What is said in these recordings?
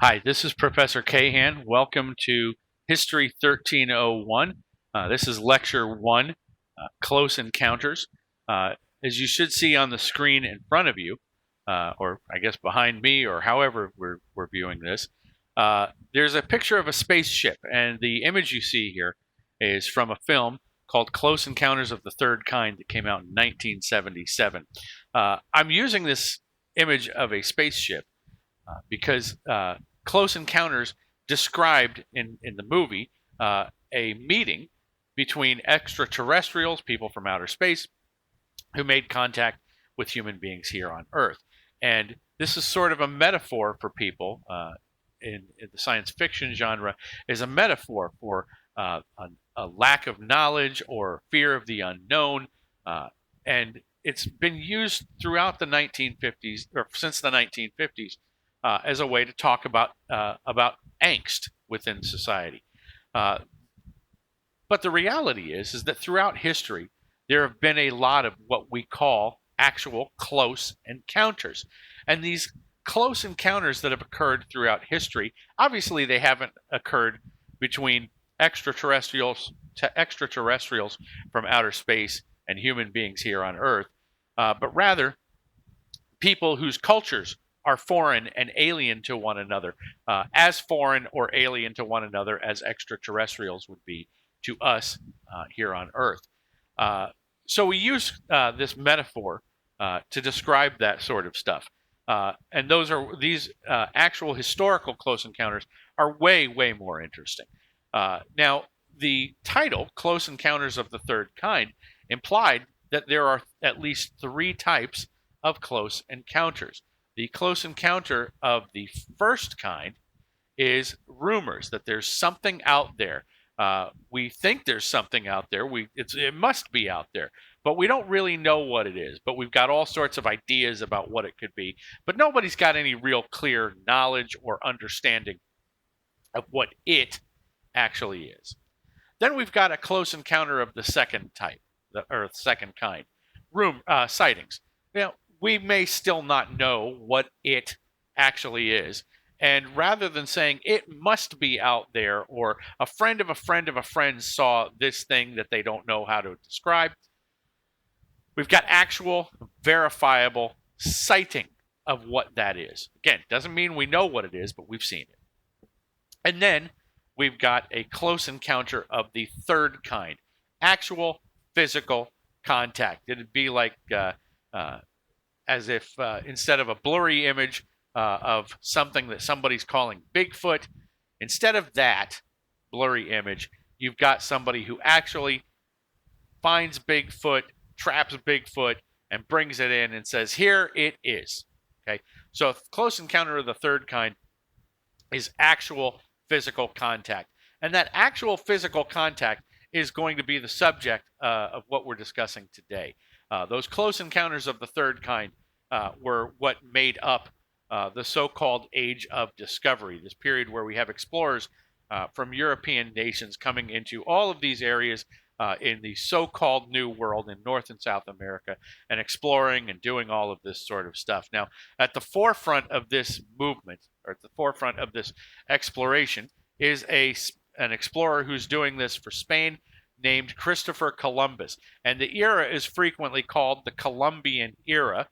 Hi, this is Professor Kahan. Welcome to History 1301. This is Lecture 1, Close Encounters. As you should see on the screen in front of you, or I guess behind me, or however we're viewing this, there's a picture of a spaceship, and the image you see here is from a film called Close Encounters of the Third Kind that came out in 1977. I'm using this image of a spaceship because Close Encounters described in the movie a meeting between extraterrestrials, people from outer space, who made contact with human beings here on Earth. And this is sort of a metaphor for people in the science fiction genre, is a metaphor for a lack of knowledge or fear of the unknown. And it's been used throughout the 1950s, or since the 1950s, as a way to talk about angst within society. Uh, but the reality is that throughout history, there have been a lot of what we call actual close encounters, and these close encounters that have occurred throughout history, obviously, they haven't occurred between extraterrestrials from outer space and human beings here on Earth, but rather people whose cultures are foreign and alien to one another, as foreign or alien to one another as extraterrestrials would be to us here on Earth. Uh, so we use this metaphor to describe that sort of stuff. And these actual historical close encounters are way, way more interesting. Now, the title, Close Encounters of the Third Kind, implied that there are at least three types of close encounters. The close encounter of the first kind is rumors that there's something out there. We think there's something out there. It must be out there, but we don't really know what it is. But we've got all sorts of ideas about what it could be. But nobody's got any real clear knowledge or understanding of what it actually is. Then we've got a close encounter of the second type, or second kind, sightings. Now, we may still not know what it actually is. And rather than saying it must be out there, or a friend of a friend of a friend saw this thing that they don't know how to describe, we've got actual, verifiable sighting of what that is. Again, doesn't mean we know what it is, but we've seen it. And then we've got a close encounter of the third kind, actual physical contact. It'd be like as if instead of a blurry image of something that somebody's calling Bigfoot, instead of that blurry image, you've got somebody who actually finds Bigfoot, traps Bigfoot, and brings it in and says, here it is. Okay, so close encounter of the third kind is actual physical contact. And that actual physical contact is going to be the subject of what we're discussing today. Those close encounters of the third kind were what made up the so-called Age of Discovery, this period where we have explorers from European nations coming into all of these areas in the so-called New World in North and South America and exploring and doing all of this sort of stuff. Now, at the forefront of this movement, or at the forefront of this exploration, is an explorer who's doing this for Spain named Christopher Columbus. And the era is frequently called the Columbian era,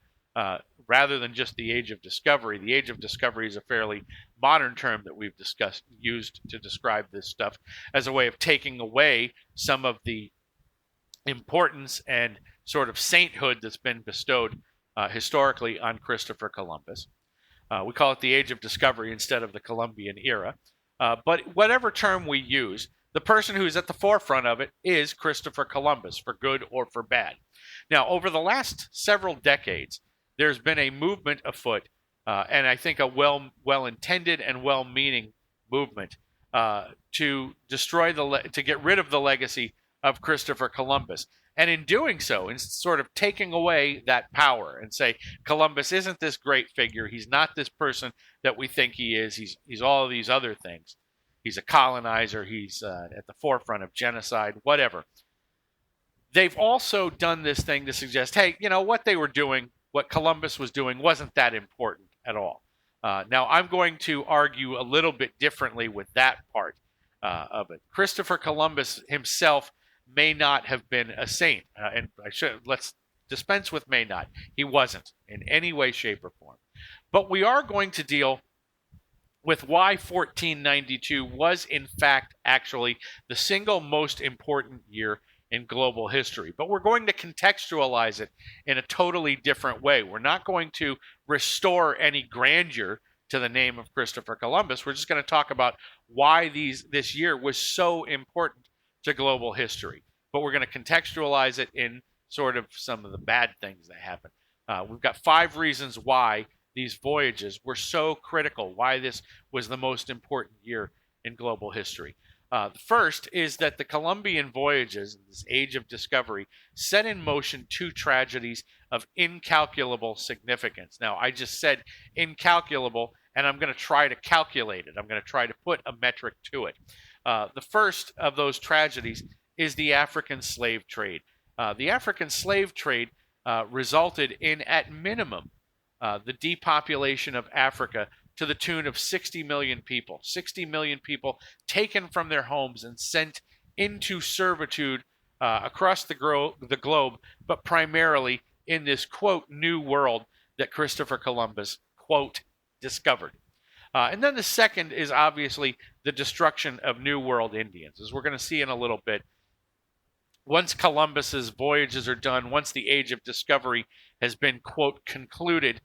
rather than just the Age of Discovery. The Age of Discovery is a fairly modern term that we've used to describe this stuff as a way of taking away some of the importance and sort of sainthood that's been bestowed historically on Christopher Columbus. We call it the Age of Discovery instead of the Columbian era. But whatever term we use, the person who's at the forefront of it is Christopher Columbus, for good or for bad. Now, over the last several decades, there's been a movement afoot, and I think a well-intended and well-meaning movement to to get rid of the legacy of Christopher Columbus. And in doing so, in sort of taking away that power and say, Columbus isn't this great figure. He's not this person that we think he is. He's all of these other things. He's a colonizer. He's at the forefront of genocide, whatever. They've also done this thing to suggest, hey, what they were doing, what Columbus was doing, wasn't that important at all. Now, I'm going to argue a little bit differently with that part of it. Christopher Columbus himself may not have been a saint, and let's dispense with may not. He wasn't in any way, shape, or form. But we are going to deal with why 1492 was, in fact, actually the single most important year in global history. But we're going to contextualize it in a totally different way. We're not going to restore any grandeur to the name of Christopher Columbus. We're just going to talk about why this year was so important to global history. But we're going to contextualize it in sort of some of the bad things that happened. We've got 5 reasons why these voyages were so critical, why this was the most important year in global history. The first is that the Columbian voyages, this age of discovery, set in motion 2 tragedies of incalculable significance. Now, I just said incalculable, and I'm going to try to calculate it. I'm going to try to put a metric to it. The first of those tragedies is the African slave trade. The African slave trade resulted in, at minimum, the depopulation of Africa to the tune of 60 million people. 60 million people taken from their homes and sent into servitude across the globe, but primarily in this, quote, new world that Christopher Columbus, quote, discovered. And then the second is obviously the destruction of New World Indians. As we're going to see in a little bit, once Columbus's voyages are done, once the age of discovery has been, quote, concluded,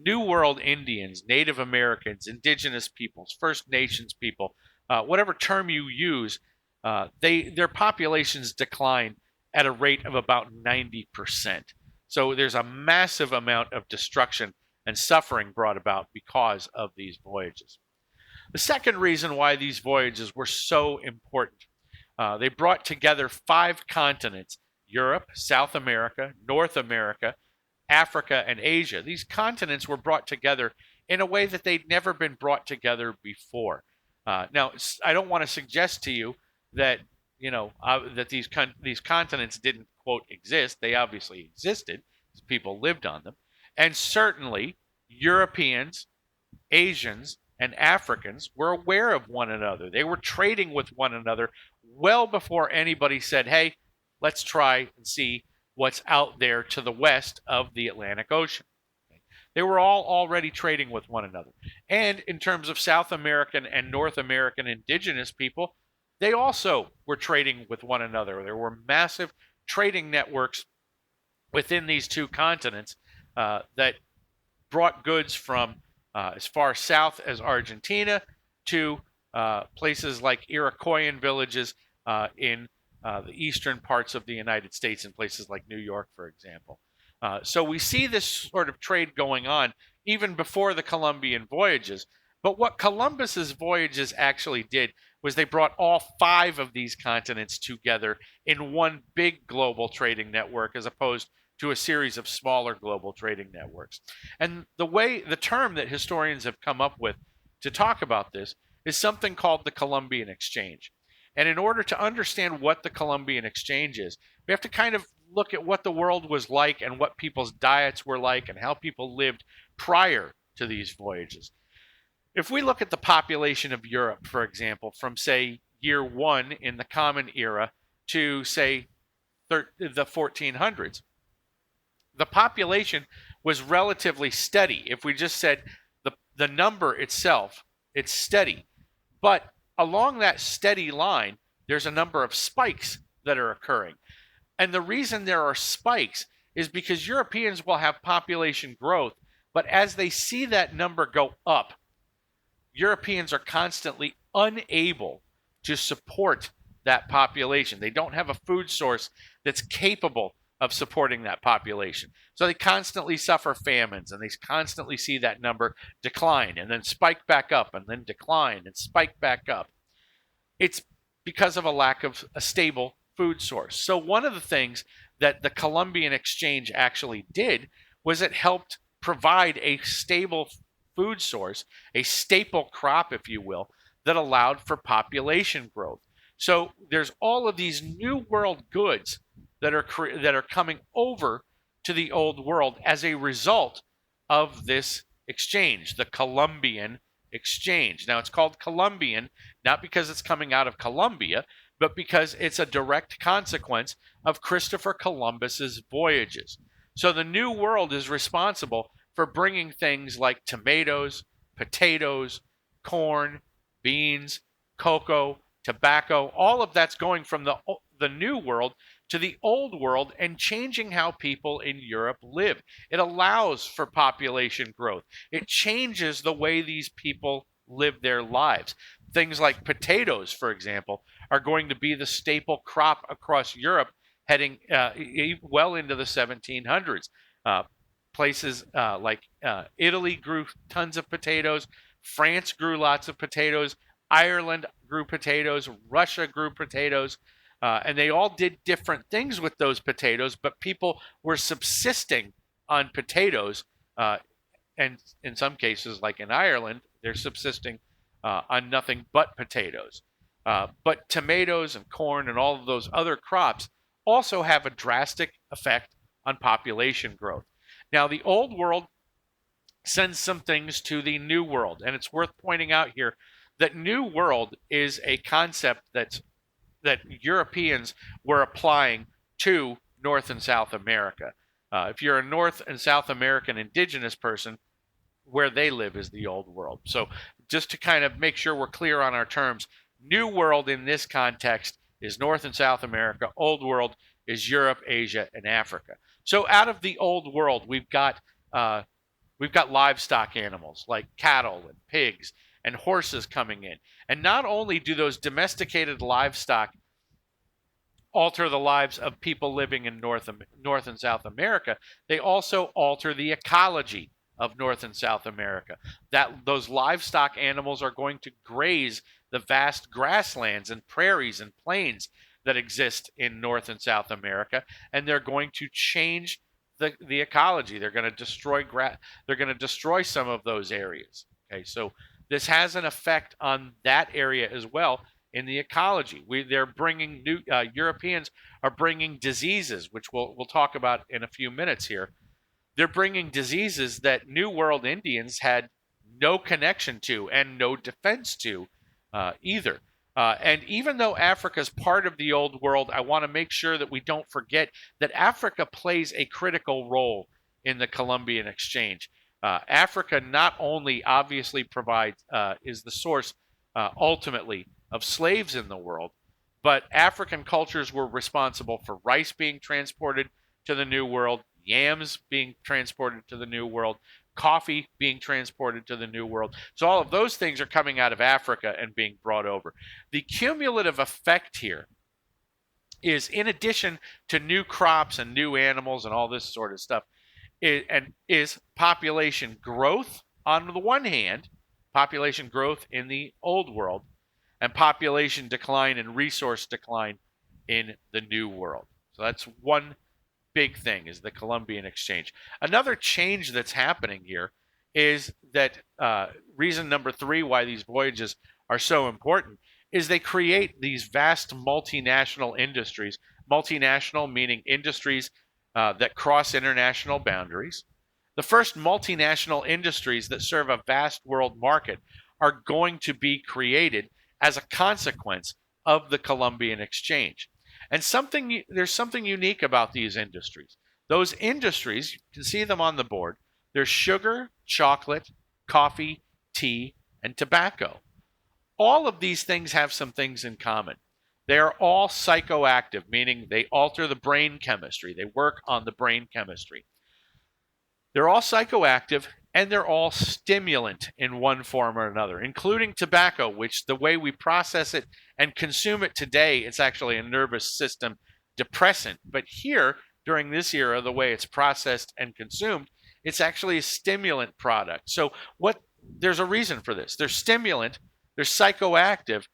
New World Indians, Native Americans, indigenous peoples, First Nations people, whatever term you use, their populations decline at a rate of about 90%. So there's a massive amount of destruction and suffering brought about because of these voyages. The second reason why these voyages were so important, they brought together 5 continents: Europe, South America, North America, Africa, and Asia. These continents were brought together in a way that they'd never been brought together before. Now, I don't want to suggest to you that that these continents didn't, quote, exist. They obviously existed. People lived on them, and certainly Europeans, Asians, and Africans were aware of one another. They were trading with one another well before anybody said, "Hey, let's try and see what's out there to the west of the Atlantic Ocean." They were all already trading with one another. And in terms of South American and North American indigenous people, they also were trading with one another. There were massive trading networks within these 2 continents that brought goods from as far south as Argentina to places like Iroquoian villages in the eastern parts of the United States, in places like New York, for example. So we see this sort of trade going on even before the Columbian voyages. But what Columbus's voyages actually did was they brought all 5 of these continents together in one big global trading network, as opposed to a series of smaller global trading networks. And the term that historians have come up with to talk about this is something called the Columbian Exchange. And in order to understand what the Columbian Exchange is, we have to kind of look at what the world was like and what people's diets were like and how people lived prior to these voyages. If we look at the population of Europe, for example, from, say, year 1 in the Common Era to, say, the 1400s, the population was relatively steady. If we just said the number itself, it's steady. But along that steady line, there's a number of spikes that are occurring. And the reason there are spikes is because Europeans will have population growth, but as they see that number go up, Europeans are constantly unable to support that population. They don't have a food source that's capable of supporting that population. So they constantly suffer famines, and they constantly see that number decline and then spike back up and then decline and spike back up. It's because of a lack of a stable food source. So one of the things that the Columbian Exchange actually did was it helped provide a stable food source, a staple crop, if you will, that allowed for population growth. So there's all of these new world goods that are coming over to the old world as a result of this exchange, the Columbian exchange. Now, it's called Columbian not because it's coming out of Colombia, but because it's a direct consequence of Christopher Columbus's voyages. So the New World is responsible for bringing things like tomatoes, potatoes, corn, beans, cocoa, tobacco, all of that's going from the New World to the Old World and changing how people in Europe live. It allows for population growth. It changes the way these people live their lives. Things like potatoes, for example, are going to be the staple crop across Europe heading well into the 1700s. Places like Italy grew tons of potatoes. France grew lots of potatoes. Ireland grew potatoes. Russia grew potatoes. And they all did different things with those potatoes, but people were subsisting on potatoes. And in some cases, like in Ireland, they're subsisting on nothing but potatoes. But tomatoes and corn and all of those other crops also have a drastic effect on population growth. Now, the Old World sends some things to the New World, and it's worth pointing out here that New World is a concept that Europeans were applying to North and South America. If you're a North and South American indigenous person, where they live is the Old World. So just to kind of make sure we're clear on our terms, New World in this context is North and South America. Old World is Europe, Asia, and Africa. So out of the Old World, we've got livestock animals like cattle and pigs and horses coming in. And not only do those domesticated livestock alter the lives of people living in North and South America, they also alter the ecology of North and South America. That those livestock animals are going to graze the vast grasslands and prairies and plains that exist in North and South America, and they're going to change the ecology. They're going to destroy some of those areas. Okay, so this has an effect on that area as well in the ecology. They're bringing Europeans are bringing diseases, which we'll talk about in a few minutes here. They're bringing diseases that New World Indians had no connection to and no defense to either. And even though Africa is part of the Old World, I want to make sure that we don't forget that Africa plays a critical role in the Columbian exchange. Africa not only obviously is the source ultimately of slaves in the world, but African cultures were responsible for rice being transported to the New World, yams being transported to the New World, coffee being transported to the New World. So all of those things are coming out of Africa and being brought over. The cumulative effect here is, in addition to new crops and new animals and all this sort of stuff, is population growth on the one hand, population growth in the Old World, and population decline and resource decline in the New World. So that's one big thing, is the Columbian exchange. Another change that's happening here is that reason number 3 why these voyages are so important is they create these vast multinational industries. Multinational meaning industries that cross international boundaries. The first multinational industries that serve a vast world market are going to be created as a consequence of the Columbian exchange. And there's something unique about these industries. Those industries, you can see them on the board. There's sugar, chocolate, coffee, tea, and tobacco. All of these things have some things in common. They are all psychoactive, meaning they alter the brain chemistry. They work on the brain chemistry. They're all psychoactive, and they're all stimulant in one form or another, including tobacco, which the way we process it and consume it today, it's actually a nervous system depressant. But here, during this era, the way it's processed and consumed, it's actually a stimulant product. So there's a reason for this. They're stimulant, they're psychoactive,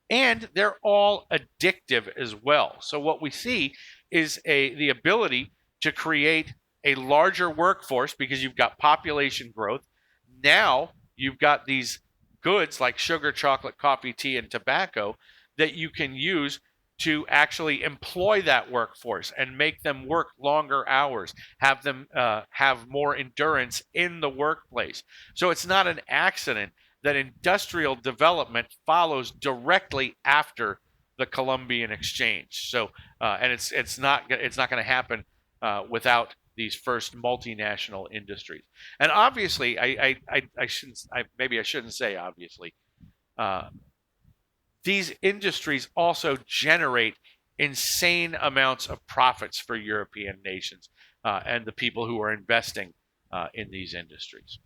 and they're all addictive as well. So what we see is the ability to create a larger workforce because you've got population growth. Now you've got these goods like sugar, chocolate, coffee, tea, and tobacco that you can use to actually employ that workforce and make them work longer hours, have them have more endurance in the workplace. So it's not an accident that industrial development follows directly after the Columbian Exchange. So, and it's not going to happen without these first multinational industries. And obviously, I shouldn't maybe I shouldn't say obviously. Uh, these industries also generate insane amounts of profits for European nations and the people who are investing in these industries.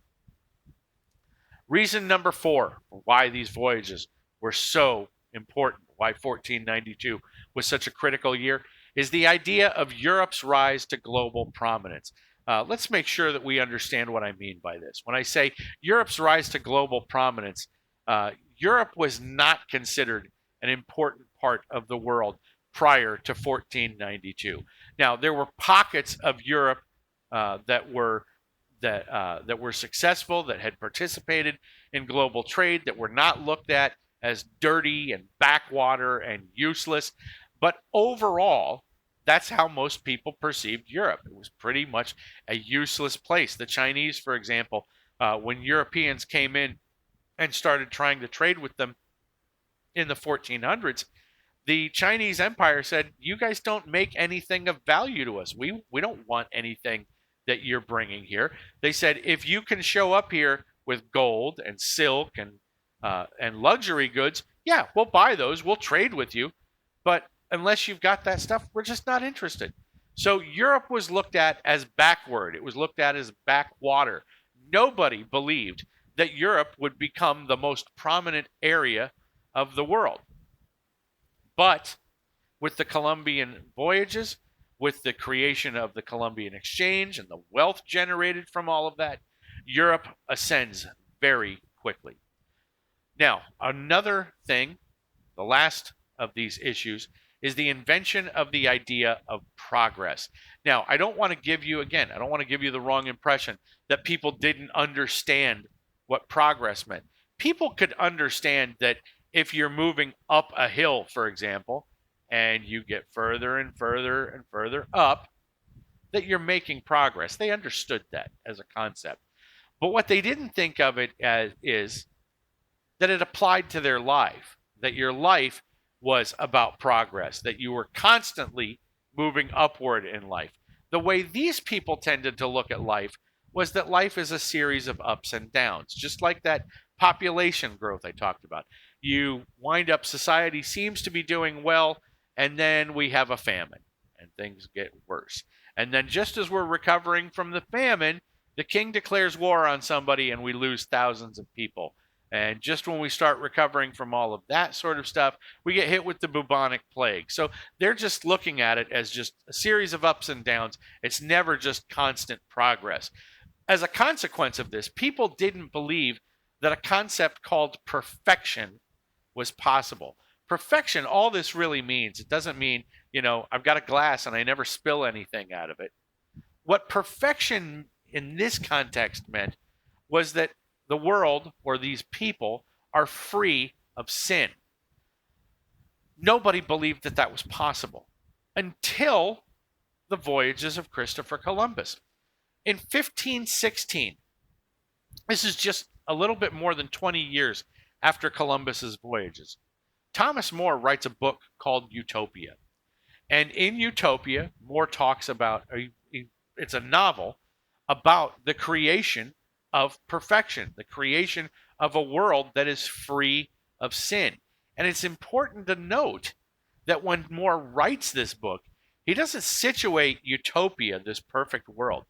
Reason number 4 for why these voyages were so important, why 1492 was such a critical year, is the idea of Europe's rise to global prominence. Let's make sure that we understand what I mean by this. When I say Europe's rise to global prominence, Europe was not considered an important part of the world prior to 1492. Now, there were pockets of Europe that were successful, that had participated in global trade, that were not looked at as dirty and backwater and useless. But overall, that's how most people perceived Europe. It was pretty much a useless place. The Chinese, for example, when Europeans came in and started trying to trade with them in the 1400s, the Chinese Empire said, "You guys don't make anything of value to us. We don't want anything that you're bringing here." They said, "If you can show up here with gold and silk and luxury goods, yeah, we'll buy those. We'll trade with you. But unless you've got that stuff, we're just not interested." So Europe was looked at as backward. It was looked at as backwater. Nobody believed that Europe would become the most prominent area of the world. But with the Columbian voyages, with the creation of the Columbian Exchange and the wealth generated from all of that, Europe ascends very quickly. Now, another thing, the last of these issues, is the invention of the idea of progress. Now, I don't want to give you the wrong impression that people didn't understand what progress meant. People could understand that if you're moving up a hill, for example, and you get further and further and further up, that you're making progress. They understood that as a concept. But what they didn't think of it as is that it applied to their life, that your life was about progress, that you were constantly moving upward in life. The way these people tended to look at life was that life is a series of ups and downs, just like that population growth I talked about. You wind up, society seems to be doing well, and then we have a famine and things get worse. And then just as we're recovering from the famine, the king declares war on somebody and we lose thousands of people. And just when we start recovering from all of that sort of stuff, we get hit with the bubonic plague. So they're just looking at it as just a series of ups and downs. It's never just constant progress. As a consequence of this, people didn't believe that a concept called perfection was possible. Perfection, all this really means, it doesn't mean, I've got a glass and I never spill anything out of it. What perfection in this context meant was that the world, or these people, are free of sin. Nobody believed that that was possible until the voyages of Christopher Columbus. In 1516, this is just a little bit more than 20 years after Columbus's voyages, Thomas More writes a book called Utopia. And in Utopia, More talks about, it's a novel about the creation of perfection, the creation of a world that is free of sin. And it's important to note that when More writes this book, he doesn't situate Utopia, this perfect world.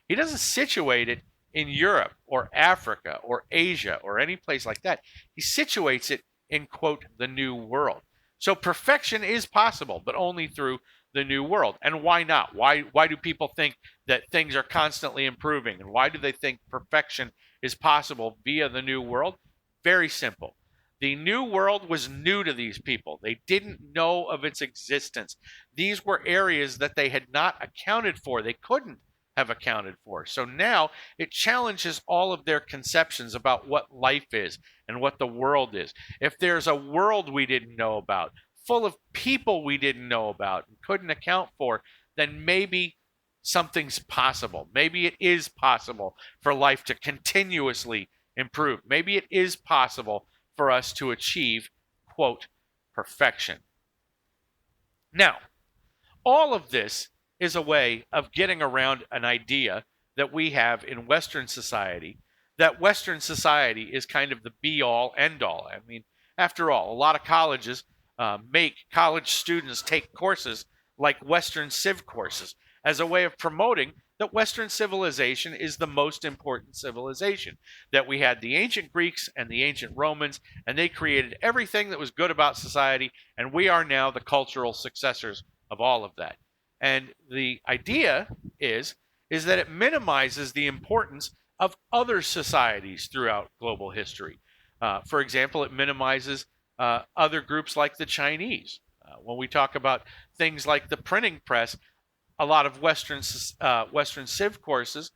He doesn't situate it in Europe or Africa or Asia or any place like that. He situates it in, quote, the new world. So perfection is possible, but only through the new world. And why not? Why do people think that things are constantly improving? And why do they think perfection is possible via the new world? Very simple. The new world was new to these people. They didn't know of its existence. These were areas that they had not accounted for. They couldn't have accounted for. So now it challenges all of their conceptions about what life is and what the world is. If there's a world we didn't know about, full of people we didn't know about and couldn't account for, then maybe something's possible. Maybe it is possible for life to continuously improve. Maybe it is possible for us to achieve, quote, perfection. Now, all of this is a way of getting around an idea that we have in Western society, that Western society is kind of the be all end all. I mean, after all, a lot of colleges make college students take courses like Western Civ courses as a way of promoting that Western civilization is the most important civilization. That we had the ancient Greeks and the ancient Romans, and they created everything that was good about society, and we are now the cultural successors of all of that. And the idea is that it minimizes the importance of other societies throughout global history. For example, it minimizes other groups like the Chinese. When we talk about things like the printing press, a lot of Western Civ courses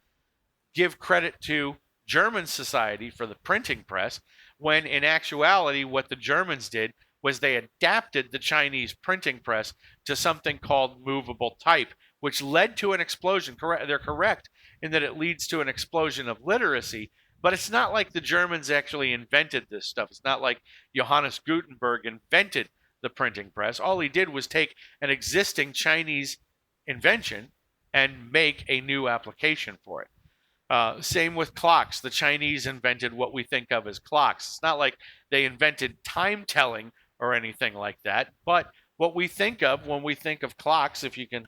give credit to German society for the printing press, when in actuality, what the Germans did was they adapted the Chinese printing press to something called movable type, which led to an explosion. They're correct in that it leads to an explosion of literacy, but it's not like the Germans actually invented this stuff. It's not like Johannes Gutenberg invented the printing press. All he did was take an existing Chinese invention and make a new application for it. Same with clocks. The Chinese invented what we think of as clocks. It's not like they invented time telling or anything like that, but what we think of when we think of clocks, if you can,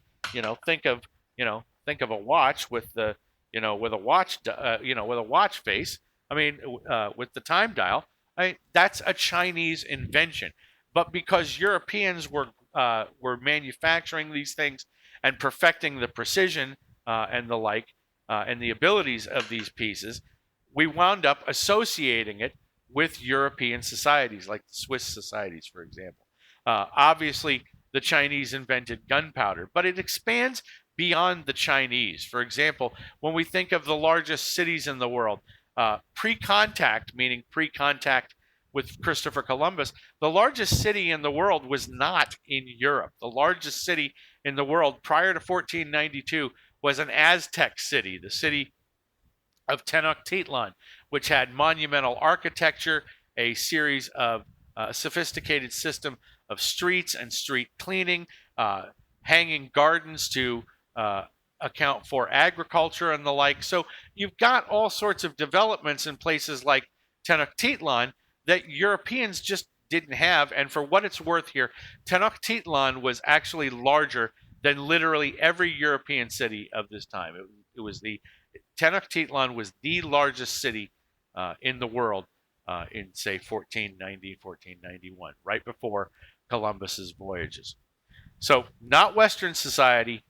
think of a watch with the, with a watch, with a watch face. I mean, with the time dial. That's a Chinese invention. But because Europeans were manufacturing these things and perfecting the precision and the like, and the abilities of these pieces, we wound up associating it with European societies, like the Swiss societies, for example. Obviously, the Chinese invented gunpowder, but it expands beyond the Chinese. For example, when we think of the largest cities in the world, pre-contact, meaning pre-contact with Christopher Columbus, the largest city in the world was not in Europe. The largest city in the world prior to 1492 was an Aztec city, the city of Tenochtitlan, which had monumental architecture, a series of sophisticated system of streets and street cleaning, hanging gardens to account for agriculture and the like. So you've got all sorts of developments in places like Tenochtitlan that Europeans just didn't have. And for what it's worth here, Tenochtitlan was actually larger than literally every European city of this time. Tenochtitlan was the largest city in the world in, say, 1490, 1491, right before Columbus's voyages. So not Western society,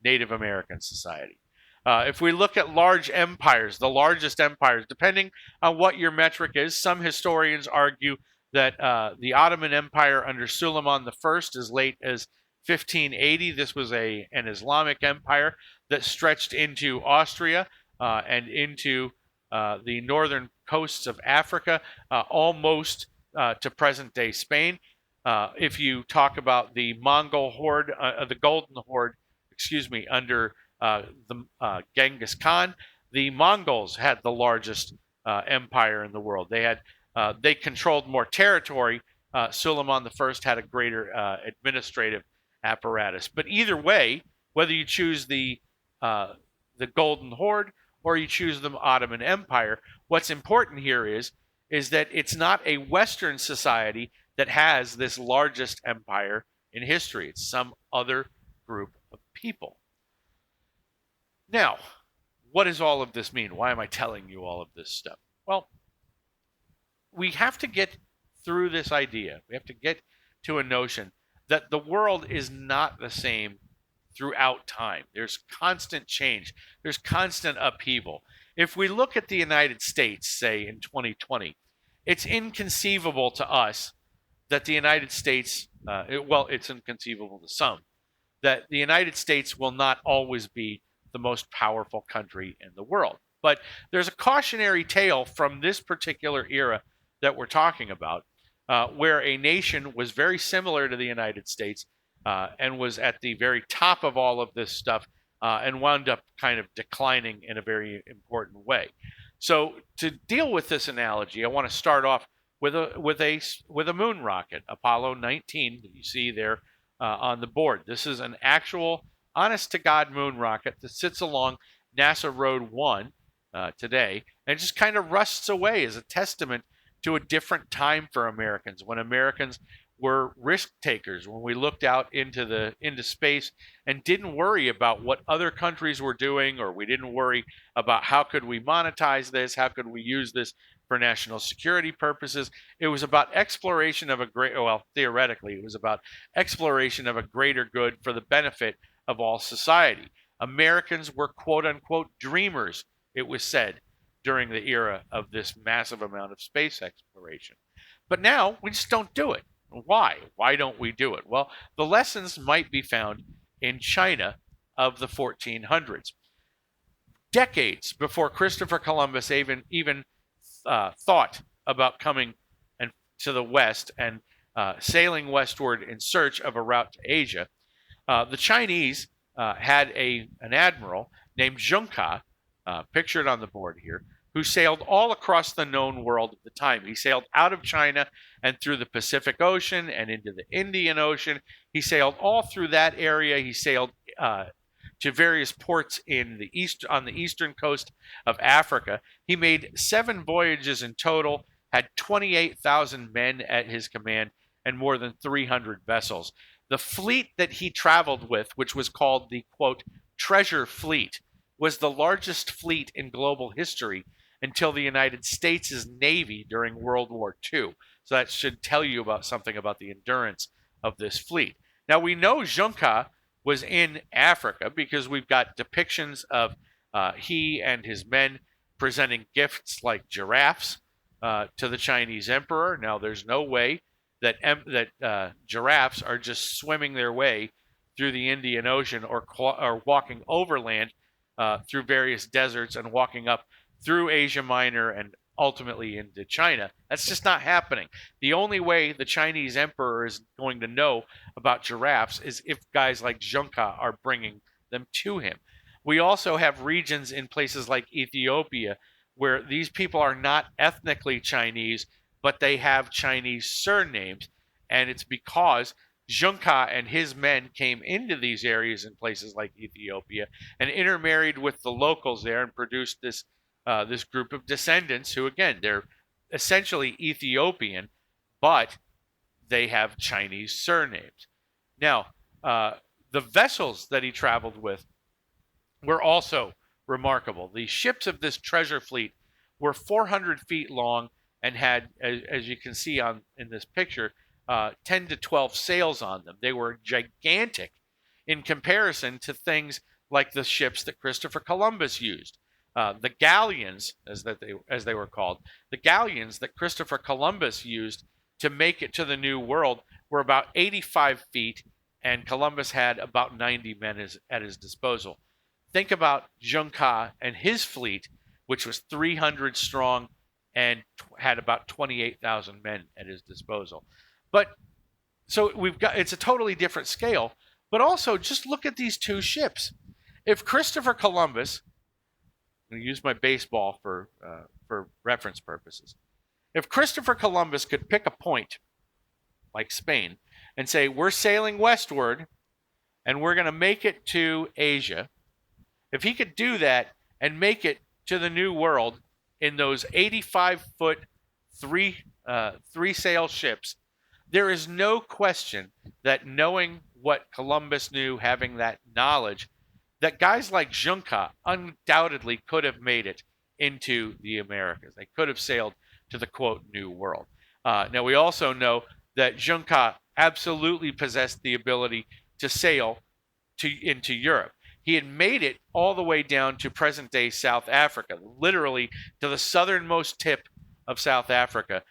Native American society. If we look at large empires, the largest empires, depending on what your metric is, some historians argue that the Ottoman Empire under Suleiman I, as late as 1580, this was an Islamic empire that stretched into Austria and into the northern coasts of Africa, almost to present-day Spain. If you talk about the Mongol horde, the Golden Horde, under Genghis Khan, the Mongols had the largest empire in the world. They controlled more territory. Suleiman I had a greater administrative apparatus. But either way, whether you choose the Golden Horde or you choose the Ottoman Empire, what's important here is that it's not a Western society that has this largest empire in history. It's some other group of people. Now, what does all of this mean? Why am I telling you all of this stuff? Well, we have to get through this idea. We have to get to a notion that the world is not the same throughout time. There's constant change. There's constant upheaval. If we look at the United States, say in 2020, it's inconceivable to us that the United States, it's inconceivable to some, that the United States will not always be the most powerful country in the world. But there's a cautionary tale from this particular era that we're talking about where a nation was very similar to the United States and was at the very top of all of this stuff and wound up kind of declining in a very important way. So to deal with this analogy, I want to start off with a moon rocket, Apollo 19, that you see there on the board. This is an actual, honest to God moon rocket that sits along NASA Road 1 today and just kind of rusts away as a testament to a different time for Americans, when Americans were risk takers, when we looked out into space and didn't worry about what other countries were doing, or we didn't worry about how could we monetize this, how could we use this for national security purposes. It was about exploration of theoretically, it was about exploration of a greater good for the benefit of all society. Americans were quote unquote dreamers, it was said, during the era of this massive amount of space exploration. But now we just don't do it. Why? Why don't we do it? Well, the lessons might be found in China of the 1400s. Decades before Christopher Columbus even thought about coming to the West and sailing westward in search of a route to Asia, the Chinese had an admiral named Junka, pictured on the board here, who sailed all across the known world at the time. He sailed out of China and through the Pacific Ocean and into the Indian Ocean. He sailed all through that area. He sailed to various ports on the eastern coast of Africa. He made 7 voyages in total, had 28,000 men at his command, and more than 300 vessels. The fleet that he traveled with, which was called the, quote, treasure fleet, was the largest fleet in global history until the United States' Navy during World War II. So that should tell you about something about the endurance of this fleet. Now, we know Junka was in Africa because we've got depictions of he and his men presenting gifts like giraffes to the Chinese emperor. Now, there's no way that giraffes are just swimming their way through the Indian Ocean or walking overland through various deserts and walking up through Asia Minor and ultimately into China. That's just not happening. The only way the Chinese emperor is going to know about giraffes is if guys like Junka are bringing them to him. We also have regions in places like Ethiopia where these people are not ethnically Chinese, but they have Chinese surnames, and it's because Junka and his men came into these areas in places like Ethiopia and intermarried with the locals there and produced this group of descendants who, again, they're essentially Ethiopian, but they have Chinese surnames. Now, the vessels that he traveled with were also remarkable. The ships of this treasure fleet were 400 feet long and had, as you can see in this picture, 10 to 12 sails on them. They were gigantic in comparison to things like the ships that Christopher Columbus used. The galleons, as they were called, the galleons that Christopher Columbus used to make it to the New World were about 85 feet, and Columbus had about 90 men at his disposal. Think about Junka and his fleet, which was 300 strong and had about 28,000 men at his disposal. But so it's a totally different scale. But also, just look at these 2 ships. If Christopher Columbus, I'm going to use my baseball for reference purposes. If Christopher Columbus could pick a point, like Spain, and say, we're sailing westward, and we're going to make it to Asia, if he could do that and make it to the New World in those 85-foot, three-sail ships, there is no question that knowing what Columbus knew, having that knowledge, that guys like Junka undoubtedly could have made it into the Americas. They could have sailed to the, quote, New World. Now, we also know that Junka absolutely possessed the ability to sail into Europe. He had made it all the way down to present-day South Africa, literally to the southernmost tip of South Africa.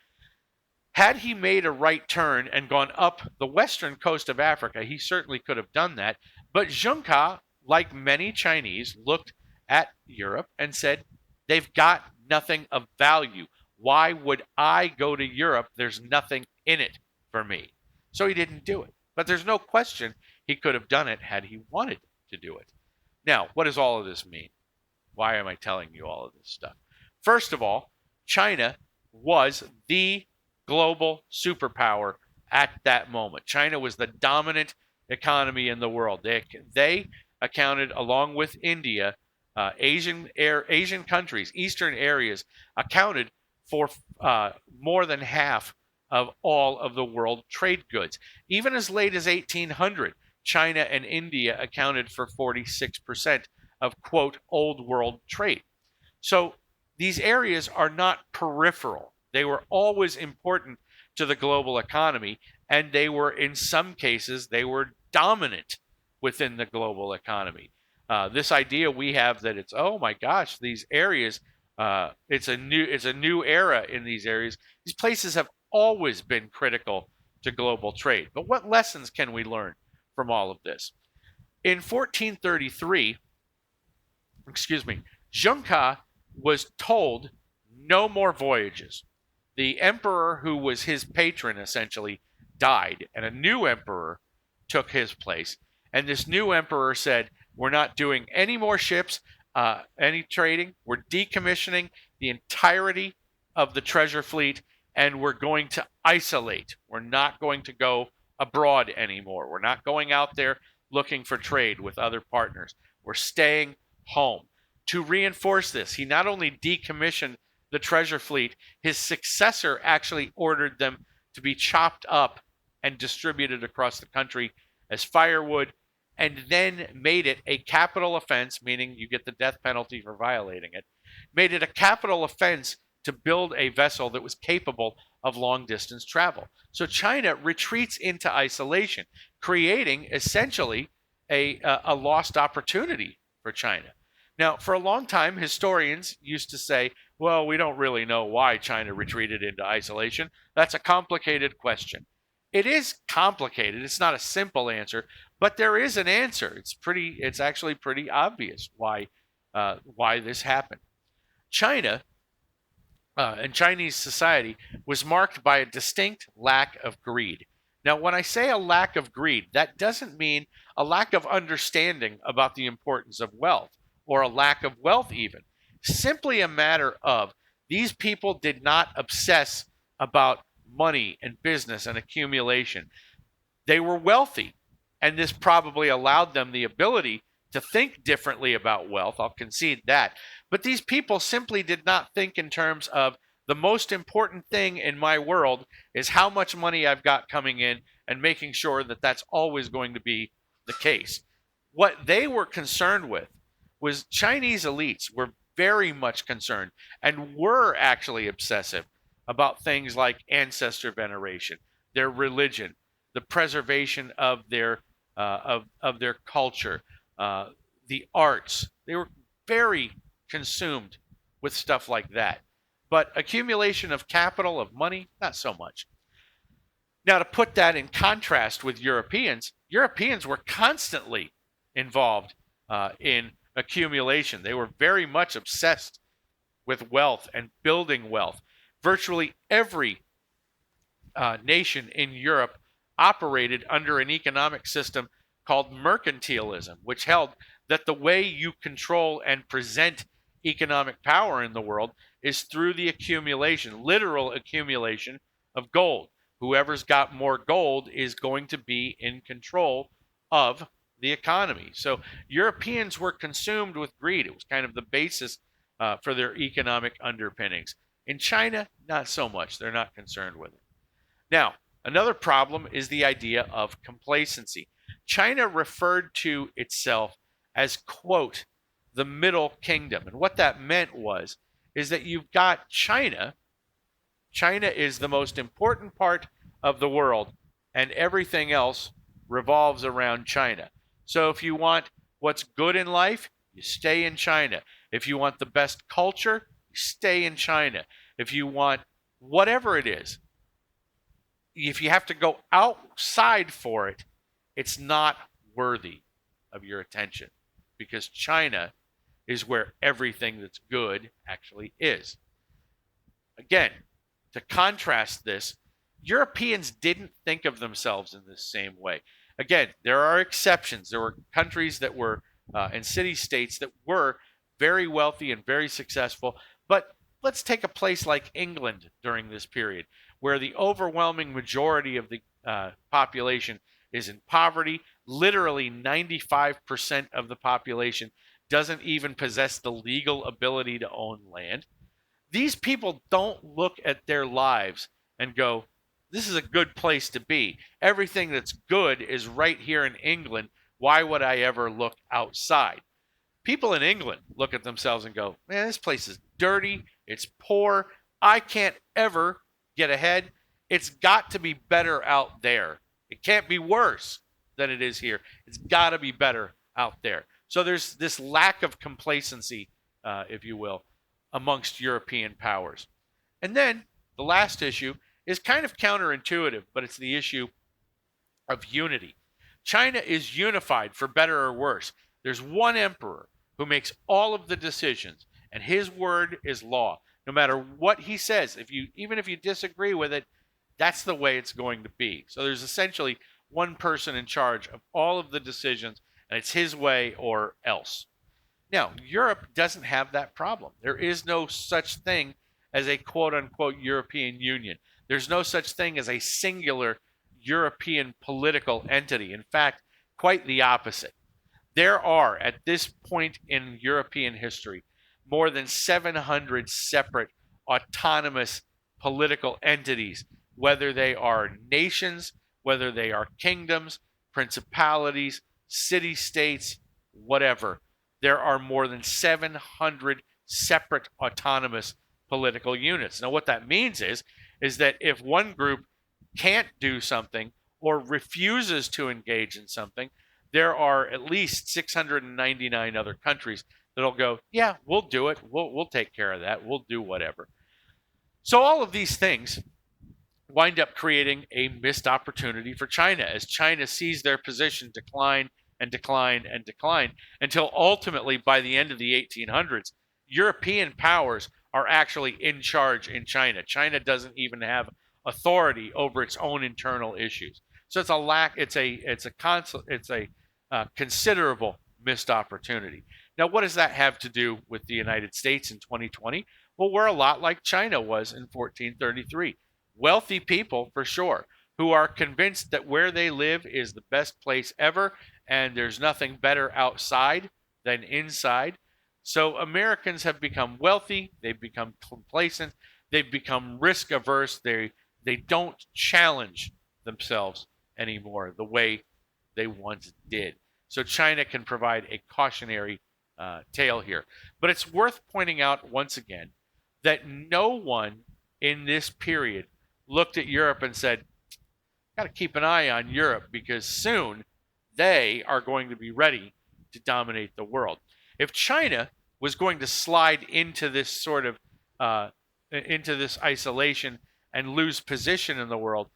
Had he made a right turn and gone up the western coast of Africa, he certainly could have done that. But Junka, like many Chinese, looked at Europe and said, they've got nothing of value. Why would I go to Europe? There's nothing in it for me. So he didn't do it. But there's no question he could have done it had he wanted to do it. Now, what does all of this mean? Why am I telling you all of this stuff? First of all, China was the global superpower at that moment. China was the dominant economy in the world. They accounted, along with India, Asian countries, Eastern areas, accounted for more than half of all of the world trade goods. Even as late as 1800, China and India accounted for 46% of, quote, old world trade. So these areas are not peripheral. They were always important to the global economy, and they were, in some cases, they were dominant within the global economy. This idea we have that it's, oh my gosh, these areas, it's a new era in these areas. These places have always been critical to global trade. But what lessons can we learn from all of this? In 1433, Junka was told no more voyages. The emperor who was his patron essentially died, and a new emperor took his place. And this new emperor said, we're not doing any more ships, any trading. We're decommissioning the entirety of the treasure fleet, and we're going to isolate. We're not going to go abroad anymore. We're not going out there looking for trade with other partners. We're staying home. To reinforce this, he not only decommissioned the treasure fleet, his successor actually ordered them to be chopped up and distributed across the country as firewood, and then made it a capital offense, meaning you get the death penalty for violating it, made it a capital offense to build a vessel that was capable of long distance travel. So China retreats into isolation, creating essentially a lost opportunity for China. Now, for a long time, historians used to say, well, we don't really know why China retreated into isolation. That's a complicated question. It is complicated. It's not a simple answer, but there is an answer. It's actually pretty obvious why this happened. China and Chinese society was marked by a distinct lack of greed. Now, when I say a lack of greed, that doesn't mean a lack of understanding about the importance of wealth or a lack of wealth even. Simply a matter of these people did not obsess about money and business and accumulation. They were wealthy, and this probably allowed them the ability to think differently about wealth. I'll concede that. But these people simply did not think in terms of the most important thing in my world is how much money I've got coming in and making sure that that's always going to be the case. What they were concerned with was Chinese elites were very much concerned and were actually obsessive about things like ancestor veneration, their religion, the preservation of their culture, the arts. They were very consumed with stuff like that. But accumulation of capital, of money, not so much. Now, to put that in contrast with Europeans were constantly involved in accumulation. They were very much obsessed with wealth and building wealth. Virtually every nation in Europe operated under an economic system called mercantilism, which held that the way you control and present economic power in the world is through the accumulation, literal accumulation of gold. Whoever's got more gold is going to be in control of the economy. So Europeans were consumed with greed. It was kind of the basis for their economic underpinnings. In China, not so much. They're not concerned with it. Now, another problem is the idea of complacency. China referred to itself as, quote, the Middle Kingdom. And what that meant is that you've got China. China is the most important part of the world, and everything else revolves around China. So if you want what's good in life, you stay in China. If you want the best culture, you stay in China. If you want whatever it is, if you have to go outside for it, it's not worthy of your attention, because China is where everything that's good actually is. Again, to contrast this, Europeans didn't think of themselves in this same way. Again, there are exceptions. There were countries that were and city states that were very wealthy and very successful. But let's take a place like England during this period, where the overwhelming majority of the population is in poverty. Literally 95% of the population doesn't even possess the legal ability to own land. These people don't look at their lives and go, this is a good place to be. Everything that's good is right here in England. Why would I ever look outside? People in England look at themselves and go, man, this place is dirty. It's poor. I can't ever get ahead. It's got to be better out there. It can't be worse than it is here. It's got to be better out there. So there's this lack of complacency, if you will, amongst European powers. And then the last issue is kind of counterintuitive, but it's the issue of unity. China is unified for better or worse. There's one emperor who makes all of the decisions, and his word is law. No matter what he says, even if you disagree with it, that's the way it's going to be. So there's essentially one person in charge of all of the decisions, and it's his way or else. Now, Europe doesn't have that problem. There is no such thing as a quote-unquote European Union. There's no such thing as a singular European political entity. In fact, quite the opposite. There are, at this point in European history, more than 700 separate autonomous political entities, whether they are nations, whether they are kingdoms, principalities, city-states, whatever. There are more than 700 separate autonomous political units. Now, what that means is that if one group can't do something or refuses to engage in something, there are at least 699 other countries that'll go, yeah, we'll do it. We'll take care of that. We'll do whatever. So all of these things wind up creating a missed opportunity for China as China sees their position decline and decline and decline until ultimately by the end of the 1800s, European powers are actually in charge in China. China doesn't even have authority over its own internal issues. So it's a considerable missed opportunity. Now, what does that have to do with the United States in 2020? Well, we're a lot like China was in 1433. Wealthy people, for sure, who are convinced that where they live is the best place ever and there's nothing better outside than inside. So Americans have become wealthy, they've become complacent, they've become risk averse, they don't challenge themselves anymore the way they once did. So China can provide a cautionary tale here. But it's worth pointing out once again that no one in this period looked at Europe and said, got to keep an eye on Europe because soon they are going to be ready to dominate the world. If China was going to slide into this sort of into this isolation and lose position in the world,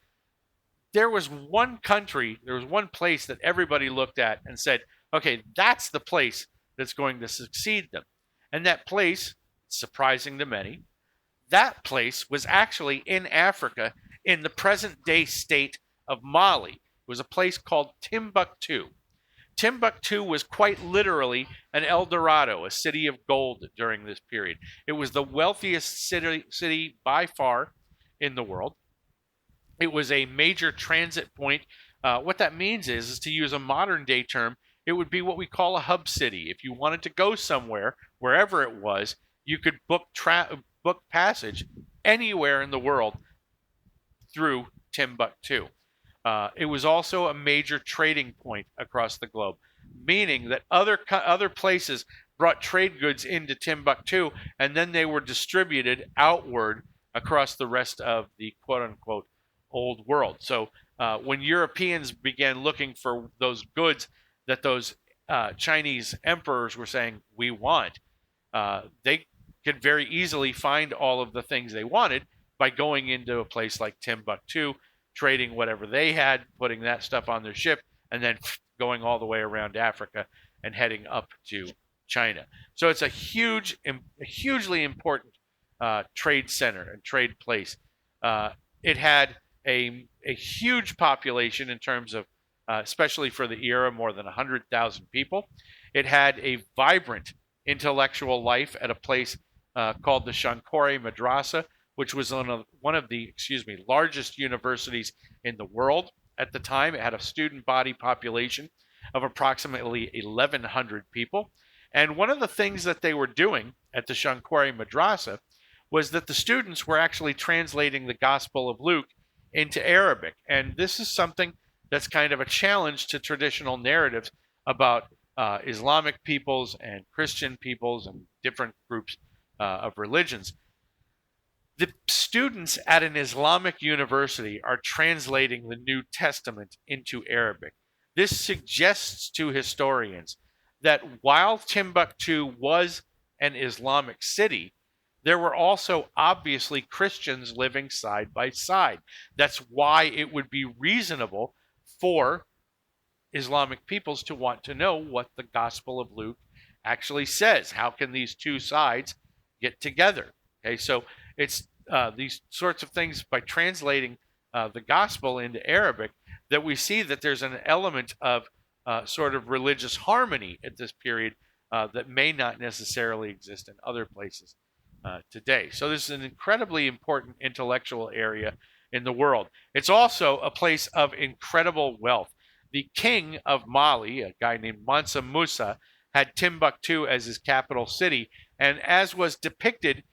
there was one country, there was one place that everybody looked at and said, okay, that's the place that's going to succeed them. And that place, surprising to many, that place was actually in Africa in the present day state of Mali. It was a place called Timbuktu. Timbuktu was quite literally an El Dorado, a city of gold during this period. It was the wealthiest city by far in the world. It was a major transit point. What that means is to use a modern day term, it would be what we call a hub city. If you wanted to go somewhere, wherever it was, you could book passage anywhere in the world through Timbuktu. It was also a major trading point across the globe, meaning that other places brought trade goods into Timbuktu, and then they were distributed outward across the rest of the quote-unquote old world. So when Europeans began looking for those goods that those Chinese emperors were saying, we want, they could very easily find all of the things they wanted by going into a place like Timbuktu, trading whatever they had, putting that stuff on their ship, and then going all the way around Africa and heading up to China. So it's a hugely important trade center and trade place. It had a huge population in terms of, especially for the era, more than 100,000 people. It had a vibrant intellectual life at a place called the Shankore Madrasa, which was one of the largest universities in the world at the time. It had a student body population of approximately 1,100 people. And one of the things that they were doing at the Shankore Madrasa was that the students were actually translating the Gospel of Luke into Arabic. And this is something that's kind of a challenge to traditional narratives about Islamic peoples and Christian peoples and different groups of religions. The students at an Islamic university are translating the New Testament into Arabic. This suggests to historians that while Timbuktu was an Islamic city, there were also obviously Christians living side by side. That's why it would be reasonable for Islamic peoples to want to know what the Gospel of Luke actually says. How can these two sides get together? Okay, so it's these sorts of things by translating the Gospel into Arabic that we see that there's an element of sort of religious harmony at this period that may not necessarily exist in other places today. So this is an incredibly important intellectual area in the world. It's also a place of incredible wealth. The king of Mali, a guy named Mansa Musa, had Timbuktu as his capital city. And as was depicted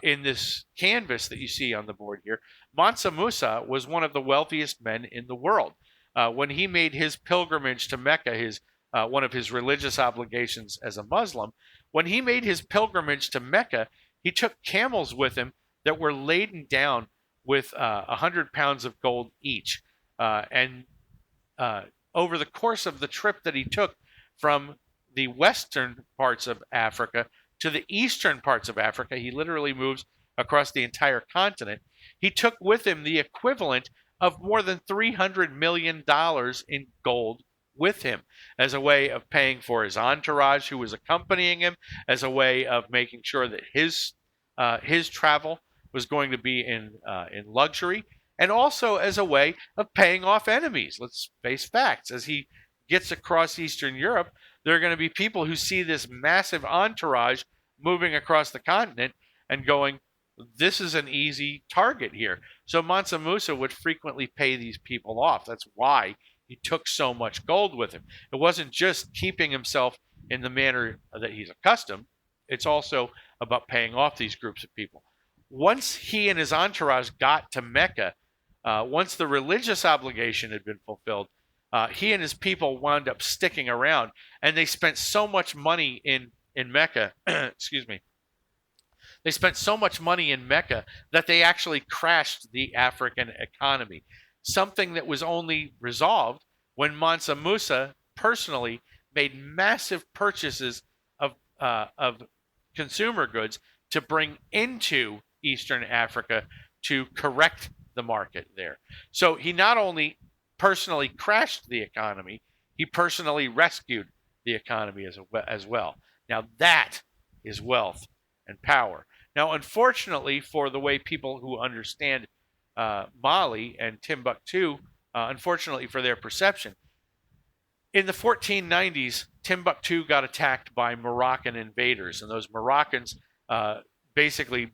in this canvas that you see on the board here, Mansa Musa was one of the wealthiest men in the world. When he made his pilgrimage to Mecca, one of his religious obligations as a Muslim, when he made his pilgrimage to Mecca, he took camels with him that were laden down with 100 pounds of gold each. And over the course of the trip that he took from the western parts of Africa to the eastern parts of Africa, he literally moves across the entire continent. He took with him the equivalent of more than $300 million in gold with him as a way of paying for his entourage who was accompanying him, as a way of making sure that his travel was going to be in luxury, and also as a way of paying off enemies. Let's face facts. As he gets across Eastern Europe, there are going to be people who see this massive entourage moving across the continent and going, this is an easy target here. So Mansa Musa would frequently pay these people off. That's why he took so much gold with him. It wasn't just keeping himself in the manner that he's accustomed. It's also about paying off these groups of people. Once he and his entourage got to Mecca, once the religious obligation had been fulfilled, he and his people wound up sticking around, and they spent so much money in Mecca. Excuse me. They spent so much money in Mecca that they actually crashed the African economy, something that was only resolved when Mansa Musa personally made massive purchases of consumer goods to bring into Eastern Africa to correct the market there. So he not only personally crashed the economy, he personally rescued the economy as well. Now that is wealth and power. Now, unfortunately, for the way people who understand Mali and Timbuktu, unfortunately for their perception, in the 1490s, Timbuktu got attacked by Moroccan invaders, and those Moroccans basically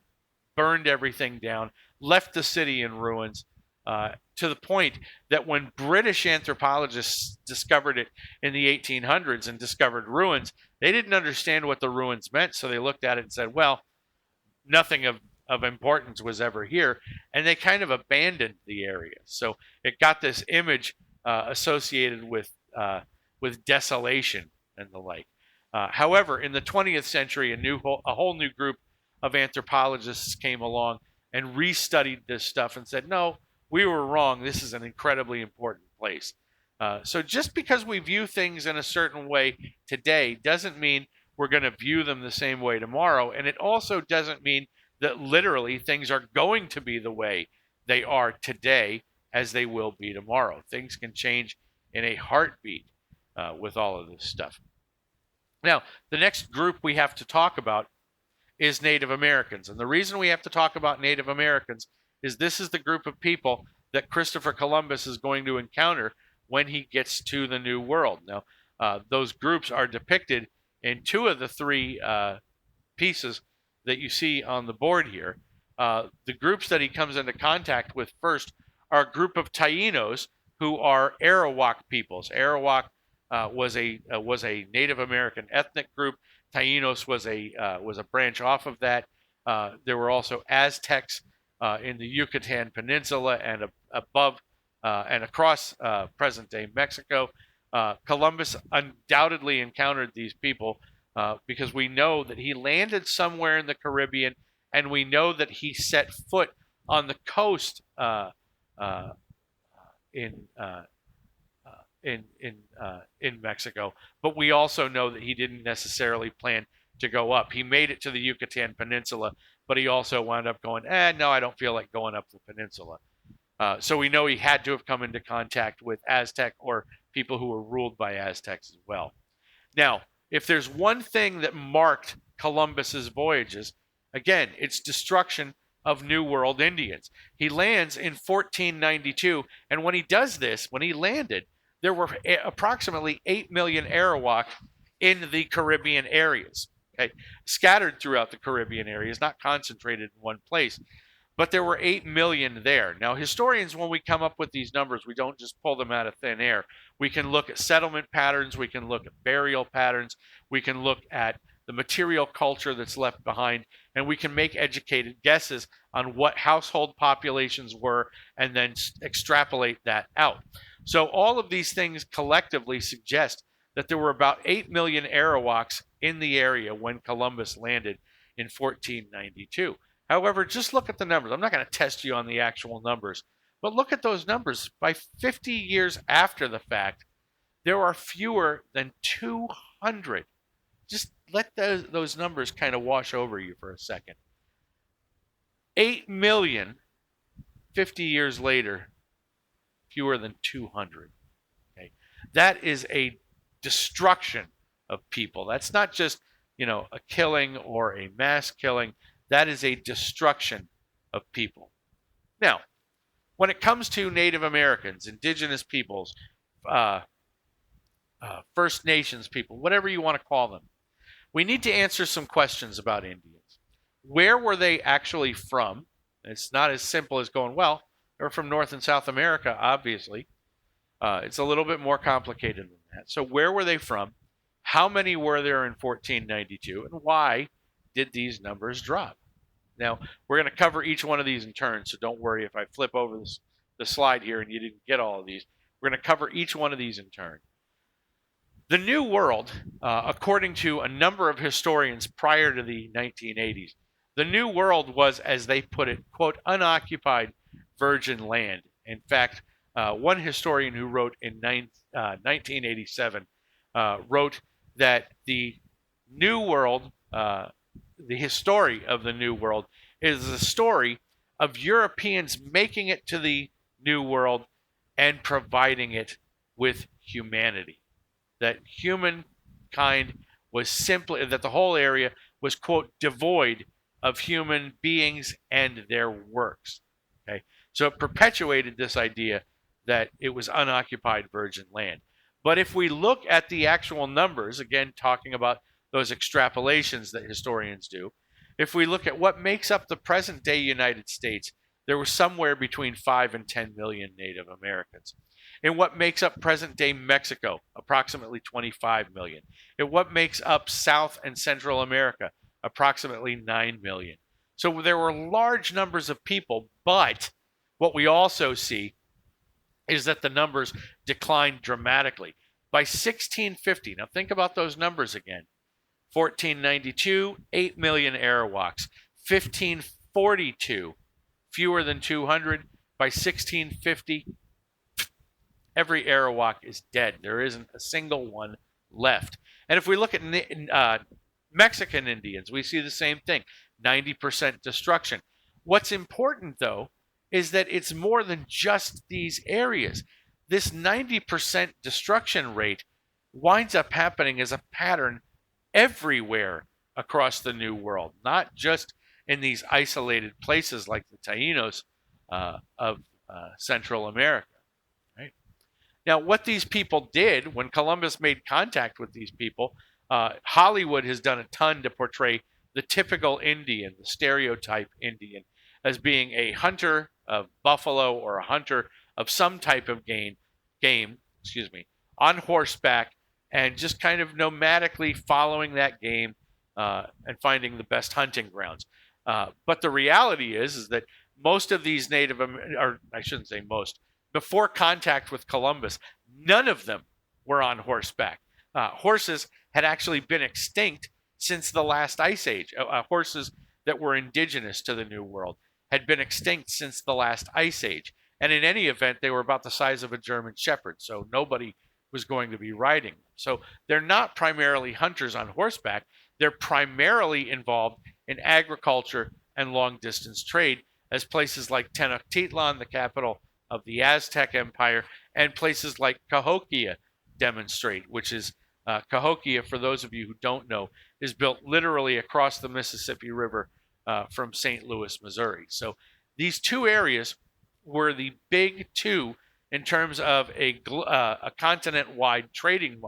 burned everything down, left the city in ruins, to the point that when British anthropologists discovered it in the 1800s and discovered ruins, they didn't understand what the ruins meant, so they looked at it and said, well, nothing of importance was ever here, and they kind of abandoned the area. So it got this image associated with desolation and the like. However, in the 20th century, a whole new group of anthropologists came along and restudied this stuff and said, no, we were wrong. This is an incredibly important place. So just because we view things in a certain way today doesn't mean we're going to view them the same way tomorrow. And it also doesn't mean that literally things are going to be the way they are today as they will be tomorrow. Things can change in a heartbeat with all of this stuff. Now, the next group we have to talk about is Native Americans. And the reason we have to talk about Native Americans is this is the group of people that Christopher Columbus is going to encounter when he gets to the New World. Now, those groups are depicted in two of the three pieces that you see on the board here. The groups that he comes into contact with first are a group of Taínos who are Arawak peoples. Arawak was a Native American ethnic group. Taínos was a branch off of that. There were also Aztecs in the Yucatan Peninsula and above and across present-day Mexico. Columbus undoubtedly encountered these people because we know that he landed somewhere in the Caribbean, and we know that he set foot on the coast in Mexico. But we also know that he didn't necessarily plan to go up. He made it to the Yucatan Peninsula, but he also wound up going, no, I don't feel like going up the peninsula. So we know he had to have come into contact with Aztec or people who were ruled by Aztecs as well. Now, if there's one thing that marked Columbus's voyages, again, it's destruction of New World Indians. He lands in 1492, and when he does this, when he landed, there were approximately 8 million Arawak in the Caribbean areas, okay? Scattered throughout the Caribbean areas, not concentrated in one place. But there were 8 million there. Now, historians, when we come up with these numbers, we don't just pull them out of thin air. We can look at settlement patterns. We can look at burial patterns. We can look at the material culture that's left behind, and we can make educated guesses on what household populations were and then extrapolate that out. So all of these things collectively suggest that there were about 8 million Arawaks in the area when Columbus landed in 1492. However, just look at the numbers. I'm not going to test you on the actual numbers, but look at those numbers. By 50 years after the fact, there are fewer than 200. Just let those numbers kind of wash over you for a second. 8 million, 50 years later, fewer than 200. Okay? That is a destruction of people. That's not just, a killing or a mass killing. That is a destruction of people. Now, when it comes to Native Americans, indigenous peoples, First Nations people, whatever you want to call them, we need to answer some questions about Indians. Where were they actually from? It's not as simple as going, well, they're from North and South America, obviously. It's a little bit more complicated than that. So where were they from? How many were there in 1492? And why did these numbers drop? Now, we're going to cover each one of these in turn, so don't worry if I flip over the slide here and you didn't get all of these. We're going to cover each one of these in turn. The New World, according to a number of historians prior to the 1980s, the New World was, as they put it, quote, unoccupied virgin land. In fact, one historian who wrote in 1987 wrote that the New World, the history of the New World, is the story of Europeans making it to the New World and providing it with humanity. That humankind was simply, that the whole area was, quote, devoid of human beings and their works. Okay, so it perpetuated this idea that it was unoccupied virgin land. But if we look at the actual numbers, again, talking about those extrapolations that historians do, if we look at what makes up the present day United States, there was somewhere between 5 and 10 million Native Americans. In what makes up present day Mexico, approximately 25 million. In what makes up South and Central America, approximately 9 million. So there were large numbers of people, but what we also see is that the numbers declined dramatically. By 1650, now think about those numbers again. 1492, 8 million Arawaks. 1542, fewer than 200. By 1650, every Arawak is dead. There isn't a single one left. And if we look at Mexican Indians, we see the same thing, 90% destruction. What's important, though, is that it's more than just these areas. This 90% destruction rate winds up happening as a pattern everywhere across the New World, not just in these isolated places like the Taínos of Central America. Right? Now, what these people did when Columbus made contact with these people, Hollywood has done a ton to portray the typical Indian, the stereotype Indian, as being a hunter of buffalo or a hunter of some type of game, on horseback, and just kind of nomadically following that game and finding the best hunting grounds. But the reality is that most of these or I shouldn't say most, before contact with Columbus, none of them were on horseback. Horses had actually been extinct since the last ice age. Horses that were indigenous to the New World had been extinct since the last ice age. And in any event, they were about the size of a German shepherd, so nobody was going to be riding them. So they're not primarily hunters on horseback. They're primarily involved in agriculture and long distance trade, as places like Tenochtitlan, the capital of the Aztec Empire, and places like Cahokia demonstrate, which is Cahokia, for those of you who don't know, is built literally across the Mississippi River from St. Louis, Missouri. So these two areas were the big two in terms of a continent-wide trading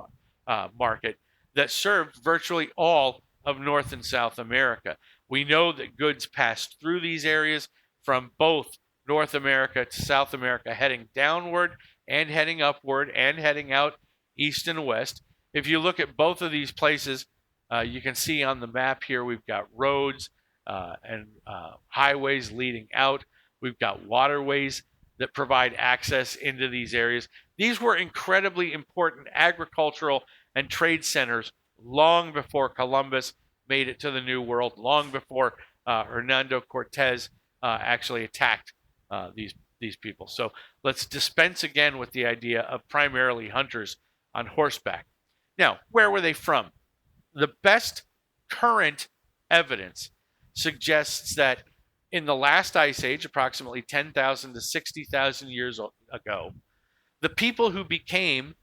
market that served virtually all of North and South America. We know that goods passed through these areas from both North America to South America, heading downward and heading upward and heading out east and west. If you look at both of these places, you can see on the map here, we've got roads and highways leading out. We've got waterways that provide access into these areas. These were incredibly important agricultural and trade centers long before Columbus made it to the New World, long before Hernando Cortez actually attacked these people. So let's dispense again with the idea of primarily hunters on horseback. Now, where were they from? The best current evidence suggests that in the last ice age, approximately 10,000 to 60,000 years ago, the people who became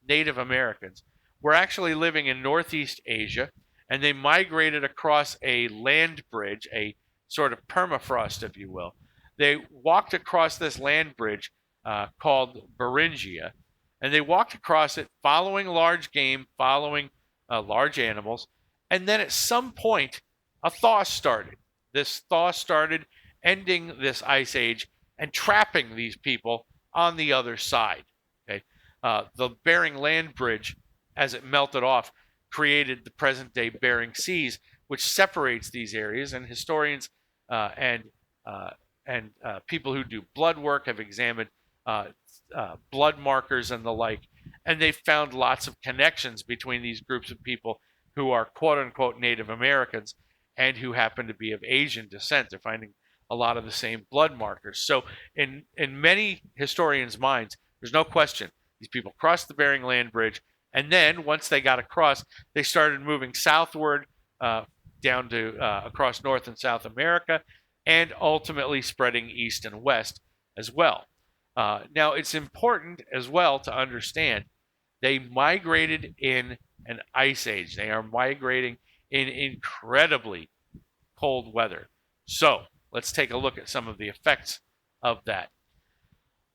Native Americans were actually living in Northeast Asia, and they migrated across a land bridge, a sort of permafrost, if you will. They walked across this land bridge called Beringia, and they walked across it following large game, following large animals, and then at some point, a thaw started. This thaw started ending this ice age and trapping these people on the other side. Okay, the Bering Land Bridge, as it melted off, created the present-day Bering Seas, which separates these areas. And historians and people who do blood work have examined blood markers and the like, and they've found lots of connections between these groups of people who are quote-unquote Native Americans and who happen to be of Asian descent. They're finding a lot of the same blood markers. So in many historians' minds, there's no question these people crossed the Bering Land Bridge, and then once they got across, they started moving southward down to across North and South America, and ultimately spreading east and west as well. Now, it's important as well to understand they migrated in an ice age. They are migrating in incredibly cold weather. So let's take a look at some of the effects of that.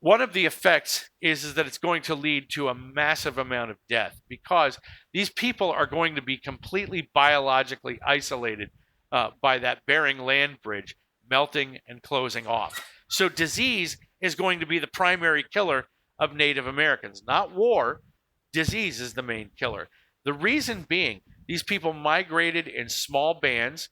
One of the effects is that it's going to lead to a massive amount of death, because these people are going to be completely biologically isolated by that Bering Land Bridge melting and closing off. So disease is going to be the primary killer of Native Americans. Not war, disease is the main killer. The reason being, these people migrated in small bands,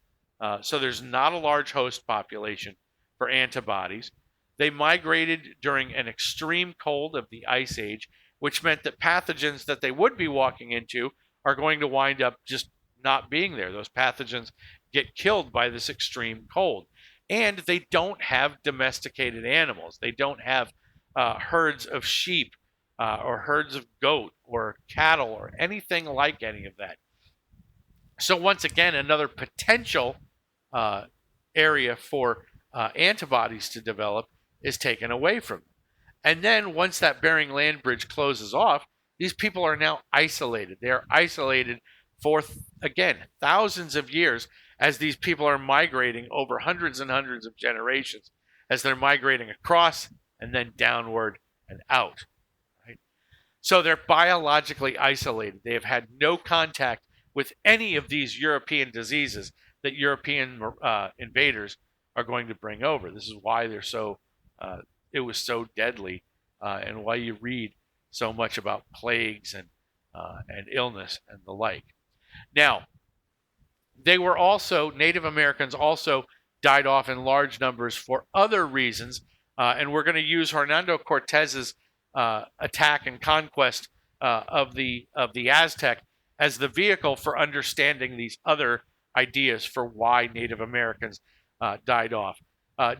so there's not a large host population for antibodies. They migrated during an extreme cold of the Ice Age, which meant that pathogens that they would be walking into are going to wind up just not being there. Those pathogens get killed by this extreme cold. And they don't have domesticated animals. They don't have herds of sheep or herds of goat or cattle or anything like any of that. So once again, another potential area for antibodies to develop is taken away from them. And then once that Bering Land Bridge closes off, these people are now isolated. They are isolated for, again, thousands of years as these people are migrating over hundreds and hundreds of generations, as they're migrating across and then downward and out. Right? So they're biologically isolated. They have had no contact with any of these European diseases that European invaders are going to bring over. This is why they're so it was so deadly, and why you read so much about plagues and illness and the like. Now, they were also, Native Americans also died off in large numbers for other reasons, and we're going to use Hernando Cortez's attack and conquest of the Aztec as the vehicle for understanding these other ideas for why Native Americans died off.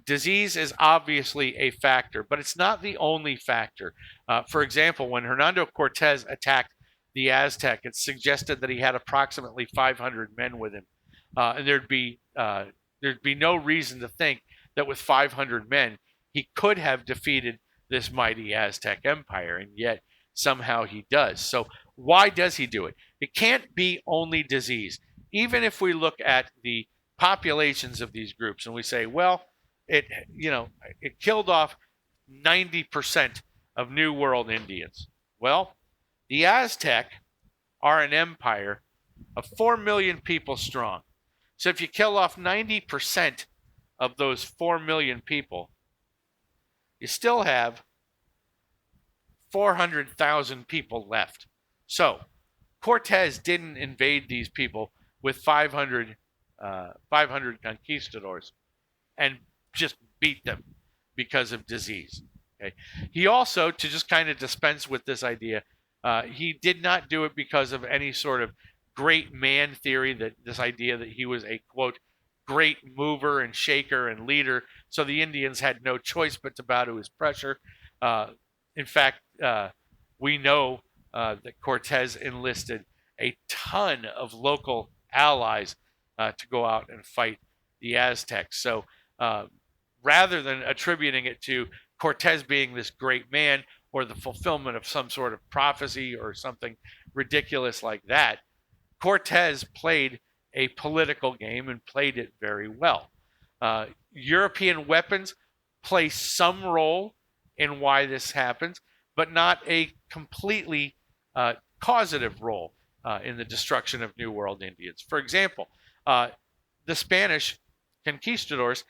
Disease is obviously a factor, but it's not the only factor. For example, when Hernando Cortez attacked the Aztec, it's suggested that he had approximately 500 men with him, and there'd be no reason to think that with 500 men he could have defeated this mighty Aztec empire, and yet somehow he does. So why does he do it? It can't be only disease. Even if we look at the populations of these groups and we say, well, it killed off 90% of New World Indians. Well, the Aztec are an empire of 4 million people strong. So if you kill off 90% of those 4 million people, you still have 400,000 people left. So Cortez didn't invade these people with 500 conquistadors and just beat them because of disease. Okay. He also, to just kind of dispense with this idea, he did not do it because of any sort of great man theory, that this idea that he was a, quote, great mover and shaker and leader, so the Indians had no choice but to bow to his pressure. In fact, we know that Cortez enlisted a ton of local allies to go out and fight the Aztecs. So rather than attributing it to Cortez being this great man or the fulfillment of some sort of prophecy or something ridiculous like that, Cortez played a political game and played it very well. European weapons play some role in why this happens, but not a completely causative role in the destruction of New World Indians. For example, the Spanish conquistadors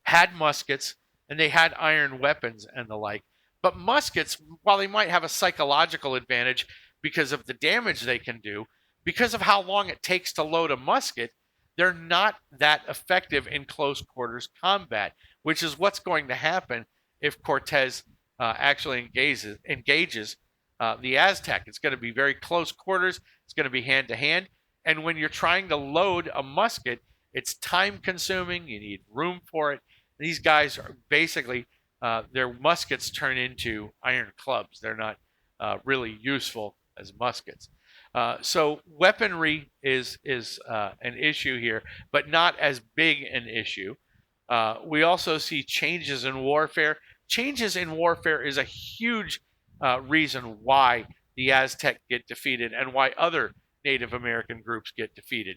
had muskets and they had iron weapons and the like. But muskets, while they might have a psychological advantage because of the damage they can do, because of how long it takes to load a musket, they're not that effective in close quarters combat, which is what's going to happen if Cortez actually engages the Aztec. It's going to be very close quarters. It's going to be hand to hand. And when you're trying to load a musket, it's time consuming. You need room for it. These guys are basically, their muskets turn into iron clubs. They're not really useful as muskets. So weaponry is an issue here, but not as big an issue. We also see changes in warfare. Changes in warfare is a huge reason why the Aztec get defeated and why other Native American groups get defeated.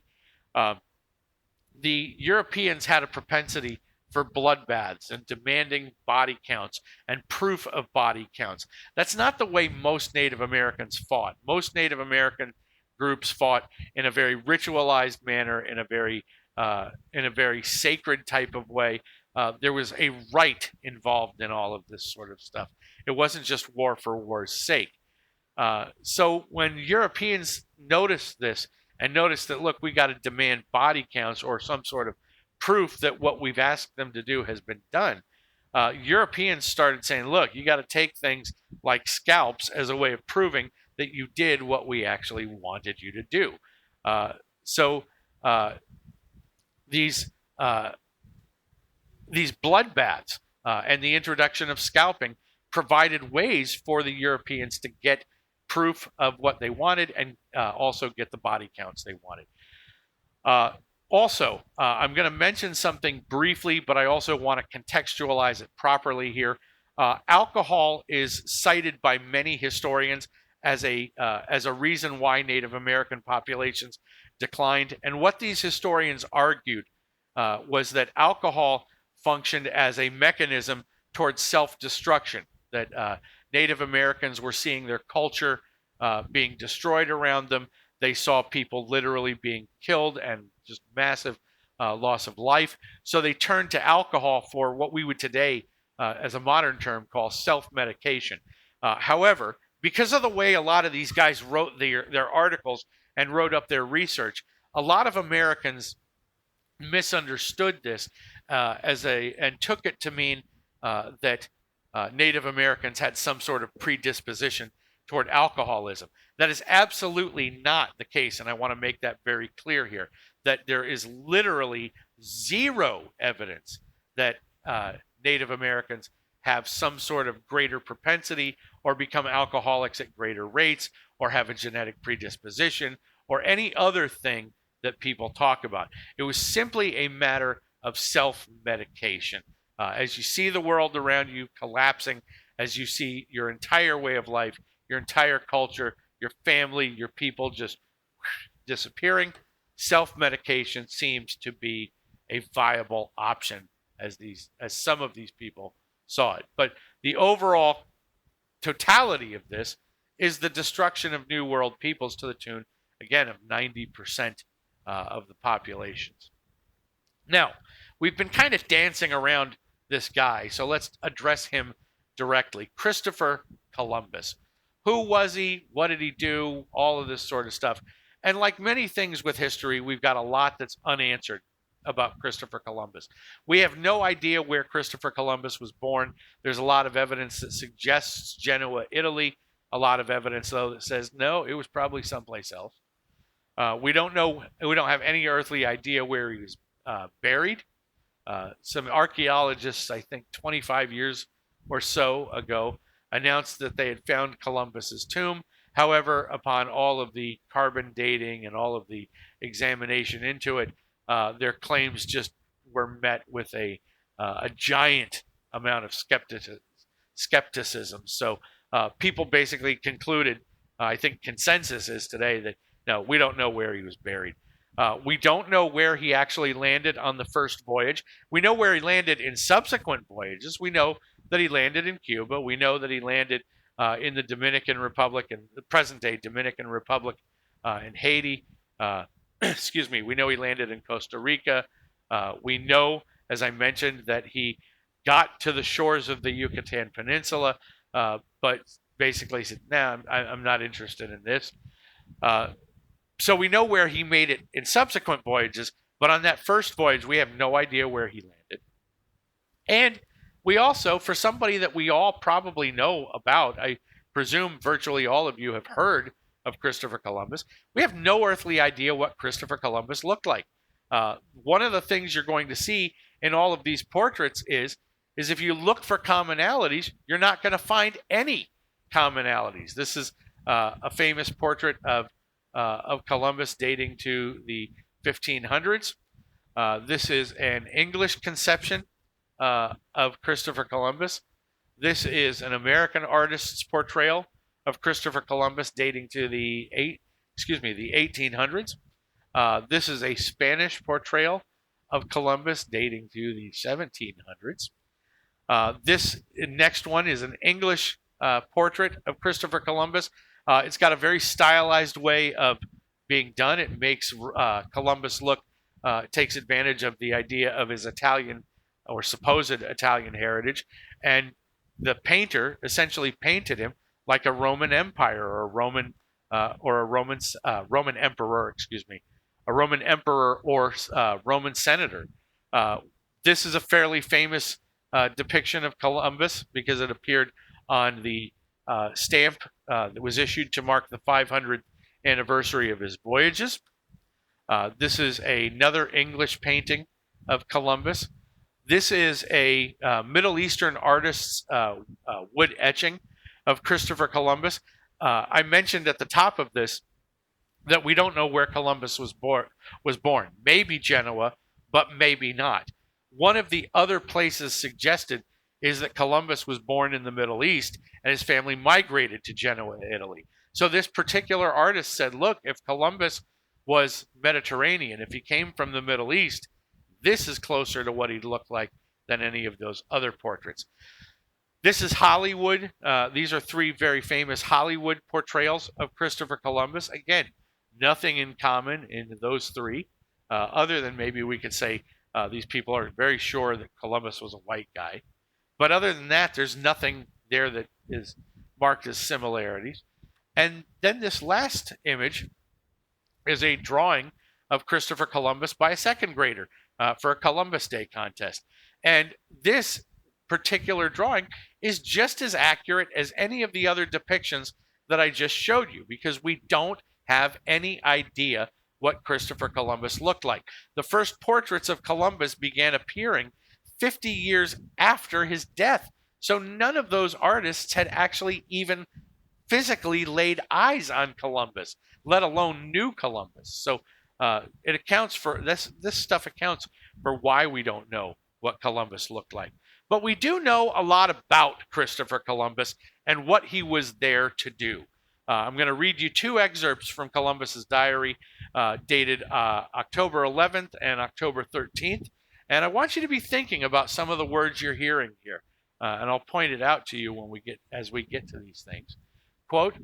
The Europeans had a propensity for bloodbaths and demanding body counts and proof of body counts. That's not the way most Native Americans fought. Most Native American groups fought in a very ritualized manner, in a very sacred type of way. There was a rite involved in all of this sort of stuff. It wasn't just war for war's sake. So when Europeans noticed this and noticed that, look, we got to demand body counts or some sort of proof that what we've asked them to do has been done, Europeans started saying, look, you got to take things like scalps as a way of proving that you did what we actually wanted you to do. So these bloodbaths and the introduction of scalping provided ways for the Europeans to get proof of what they wanted and also get the body counts they wanted. Also, I'm going to mention something briefly, but I also want to contextualize it properly here. Alcohol is cited by many historians as a reason why Native American populations declined. And what these historians argued was that alcohol functioned as a mechanism towards self-destruction. That Native Americans were seeing their culture being destroyed around them. They saw people literally being killed and just massive loss of life. So they turned to alcohol for what we would today, as a modern term, call self-medication. However, because of the way a lot of these guys wrote their articles and wrote up their research, a lot of Americans misunderstood this and took it to mean that Native Americans had some sort of predisposition toward alcoholism. That is absolutely not the case, and I want to make that very clear here, that there is literally zero evidence that Native Americans have some sort of greater propensity or become alcoholics at greater rates or have a genetic predisposition or any other thing that people talk about. It was simply a matter of self-medication. As you see the world around you collapsing, as you see your entire way of life, your entire culture, your family, your people just disappearing, self-medication seems to be a viable option as some of these people saw it. But the overall totality of this is the destruction of New World peoples to the tune, again, of 90% of the populations. Now, we've been kind of dancing around this guy, so let's address him directly. Christopher Columbus. Who was he? What did he do? All of this sort of stuff. And like many things with history, we've got a lot that's unanswered about Christopher Columbus. We have no idea where Christopher Columbus was born. There's a lot of evidence that suggests Genoa, Italy. A lot of evidence, though, that says, no, it was probably someplace else. We don't know. We don't have any earthly idea where he was buried. Some archaeologists, I think 25 years or so ago, announced that they had found Columbus's tomb. However, upon all of the carbon dating and all of the examination into it, their claims just were met with a giant amount of skepticism. So people basically concluded, I think consensus is today, that no, we don't know where he was buried. We don't know where he actually landed on the first voyage. We know where he landed in subsequent voyages. We know that he landed in Cuba. We know that he landed in the Dominican Republic, and the present-day Dominican Republic, in Haiti. Excuse me. We know he landed in Costa Rica. We know, as I mentioned, that he got to the shores of the Yucatan Peninsula, but basically said, "Nah, I'm not interested in this." So we know where he made it in subsequent voyages, but on that first voyage, we have no idea where he landed. And we also, for somebody that we all probably know about, I presume virtually all of you have heard of Christopher Columbus, we have no earthly idea what Christopher Columbus looked like. One of the things you're going to see in all of these portraits is if you look for commonalities, you're not going to find any commonalities. This is a famous portrait of Columbus dating to the 1500s. This is an English conception of Christopher Columbus. This is an American artist's portrayal of Christopher Columbus dating to the 1800s. This is a Spanish portrayal of Columbus dating to the 1700s. This next one is an English portrait of Christopher Columbus. It's got a very stylized way of being done. It makes Columbus look, takes advantage of the idea of his Italian or supposed Italian heritage. And the painter essentially painted him like a Roman Empire or a Roman emperor, a Roman emperor or Roman senator. This is a fairly famous depiction of Columbus because it appeared on the stamp that was issued to mark the 500th anniversary of his voyages. This is another English painting of Columbus. This is a Middle Eastern artist's wood etching of Christopher Columbus. I mentioned at the top of this that we don't know where Columbus was born. Maybe Genoa, but maybe not. One of the other places suggested is that Columbus was born in the Middle East and his family migrated to Genoa, Italy. So this particular artist said, look, if Columbus was Mediterranean, if he came from the Middle East, this is closer to what he'd look like than any of those other portraits. This is Hollywood. These are three very famous Hollywood portrayals of Christopher Columbus. Again, nothing in common in those three, other than maybe we could say these people are very sure that Columbus was a white guy. But other than that, there's nothing there that is marked as similarities. And then this last image is a drawing of Christopher Columbus by a second grader for a Columbus Day contest. And this particular drawing is just as accurate as any of the other depictions that I just showed you, because we don't have any idea what Christopher Columbus looked like. The first portraits of Columbus began appearing 50 years after his death. So none of those artists had actually even physically laid eyes on Columbus, let alone knew Columbus. So it accounts for this stuff accounts for why we don't know what Columbus looked like. But we do know a lot about Christopher Columbus and what he was there to do. I'm going to read you two excerpts from Columbus's diary dated October 11th and October 13th. And I want you to be thinking about some of the words you're hearing here. And I'll point it out to you as we get to these things. Quote,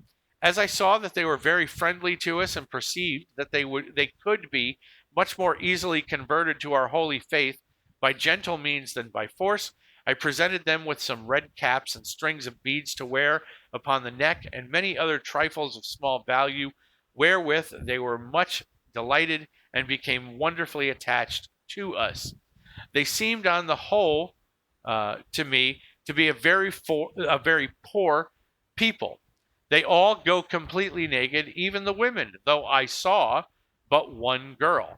as I saw that they were very friendly to us and perceived that they could be much more easily converted to our holy faith by gentle means than by force, I presented them with some red caps and strings of beads to wear upon the neck and many other trifles of small value, wherewith they were much delighted and became wonderfully attached to us. They seemed on the whole to me to be a very poor people. They all go completely naked, even the women, though I saw but one girl.